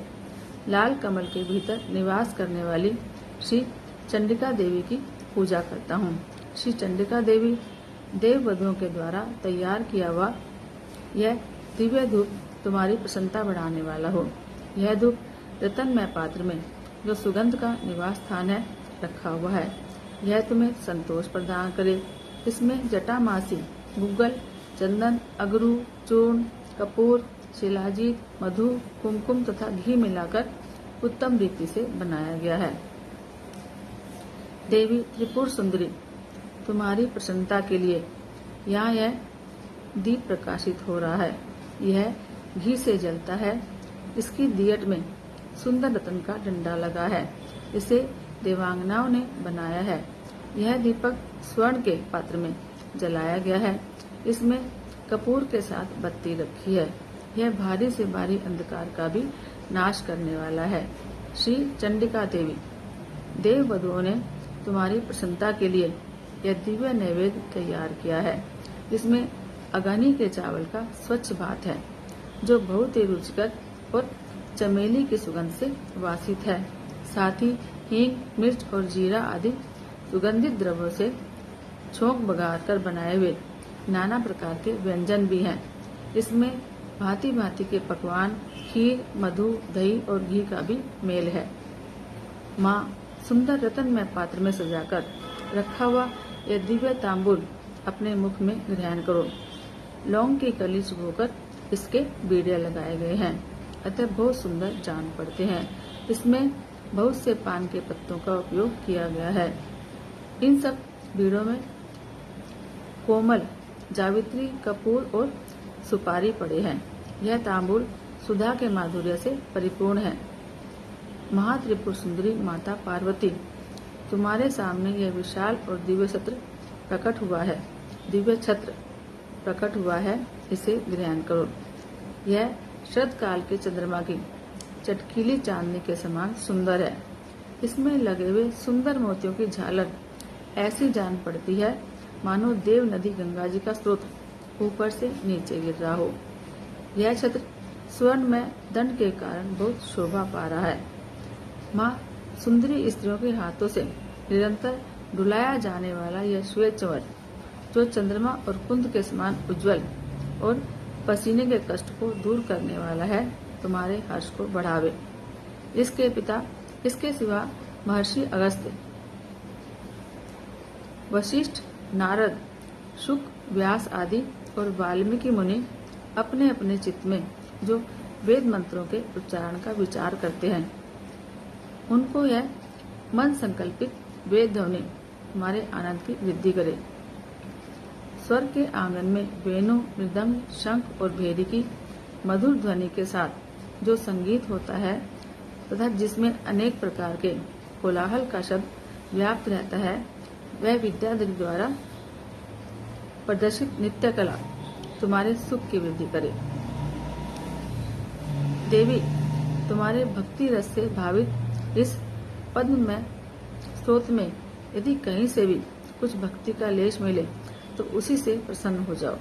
लाल कमल के भीतर निवास करने वाली श्री चंडिका देवी की पूजा करता हूँ। श्री चंडिका देवी देव वधुओं के द्वारा तैयार किया हुआ यह दिव्य धूप तुम्हारी प्रसन्नता बढ़ाने वाला हो। यह धूप रत्नमय पात्र में जो सुगंध का निवास स्थान है रखा हुआ है, यह तुम्हें संतोष प्रदान करे। इसमें जटामासी, गुग्गल, चंदन, अगरू, चूर्ण, कपूर, शिलाजीत, मधु, कुमकुम तथा घी मिलाकर उत्तम रीति से बनाया गया है। देवी त्रिपुर सुंदरी, तुम्हारी प्रसन्नता के लिए यहाँ यह दीप प्रकाशित हो रहा है। यह घी से जलता है। इसकी दियट में सुंदर रत्न का डंडा लगा है। इसे देवांगनाओं ने बनाया है। यह दीपक स्वर्ण के पात्र में जलाया गया है। इसमें कपूर के साथ बत्ती रखी है। यह भारी से भारी अंधकार का भी नाश करने वाला है। श्री चंडिका देवी देव वधुओं ने तुम्हारी प्रसन्नता के लिए यह दिव्य नैवेद्य तैयार किया है। इसमें अगानी के चावल का स्वच्छ भात है, जो बहुत ही रुचिकर और चमेली की सुगंध से वासित है। साथ ही हींग, मिर्च और जीरा आदि सुगंधित द्रव्यों से छोंक बघार कर बनाए हुए नाना प्रकार के व्यंजन भी हैं। इसमें भांति भांति के पकवान, खीर, मधु, दही और घी का भी मेल है। माँ, सुंदर रत्नमय पात्र में सजाकर रखा हुआ यह दिव्य तांबूल अपने मुख में ग्रहण करो। लौंग की कली चुभोकर इसके बीड़े लगाए गए हैं, अतः बहुत सुंदर जान पड़ते हैं। इसमें बहुत से पान के पत्तों का उपयोग किया गया है। इन सब बीड़ों में कोमल, जावित्री, कपूर और सुपारी पड़े हैं। यह तांबूल सुधा के माधुर्य से परिपूर्ण है। महात्रिपुर सुंदरी माता पार्वती, तुम्हारे सामने यह विशाल और दिव्य छत्र प्रकट हुआ है। इसे ग्रहण करो। यह शरद काल के चंद्रमा की चटकीली चांदनी के समान सुंदर है। इसमें लगे हुए सुंदर मोतियों की झालर ऐसी जान पड़ती है मानो देव नदी गंगा जी का स्रोत ऊपर से नीचे गिर रहा हो। यह छत्र स्वर्ण में दंड के कारण बहुत शोभा पा रहा है। माँ सुंदरी स्त्रियों के हाथों से निरंतर डुलाया जाने वाला यह श्वेत चंवर जो चंद्रमा और कुंद के समान उज्जवल और पसीने के कष्ट को दूर करने वाला है, तुम्हारे हर्ष को बढ़ावे। इसके पिता, इसके सिवा महर्षि अगस्त्य, वशिष्ठ, नारद, शुक, व्यास आदि और वाल्मीकि मुनि अपने अपने चित्त में जो वेद मंत्रों के उच्चारण का विचार करते हैं, उनको यह मन संकल्पित वेद ध्वनि तुम्हारे आनंद की वृद्धि करे। स्वर्ग के आंगन में वेणु, मृदंग, शंख और भेरी की मधुर ध्वनि के साथ जो संगीत होता है तथा जिसमें अनेक प्रकार के कोलाहल का शब्द व्याप्त रहता है, वह विद्याधरी द्वारा प्रदर्शित नित्य कला तुम्हारे सुख की वृद्धि करे। देवी, तुम्हारे भक्ति रस से भावित इस पद्म में स्रोत में यदि कहीं से भी कुछ भक्ति का लेश मिले तो उसी से प्रसन्न हो जाओ।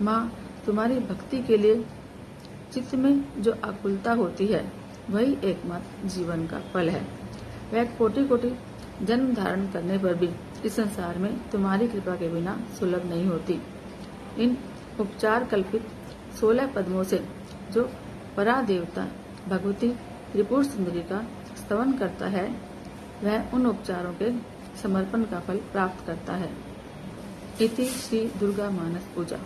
माँ, तुम्हारी भक्ति के लिए चित्त में जो आकुलता होती है वही एकमात्र जीवन का फल है। वह कोटि कोटि जन्म धारण करने पर भी इस संसार में तुम्हारी कृपा के बिना सुलभ नहीं होती। इन उपचार कल्पित 16 पद्मों से जो परा देवता भगवती त्रिपुर सुंदरी का स्तवन करता है, वह उन उपचारों के समर्पण का फल प्राप्त करता है। इति श्री दुर्गा मानस पूजा।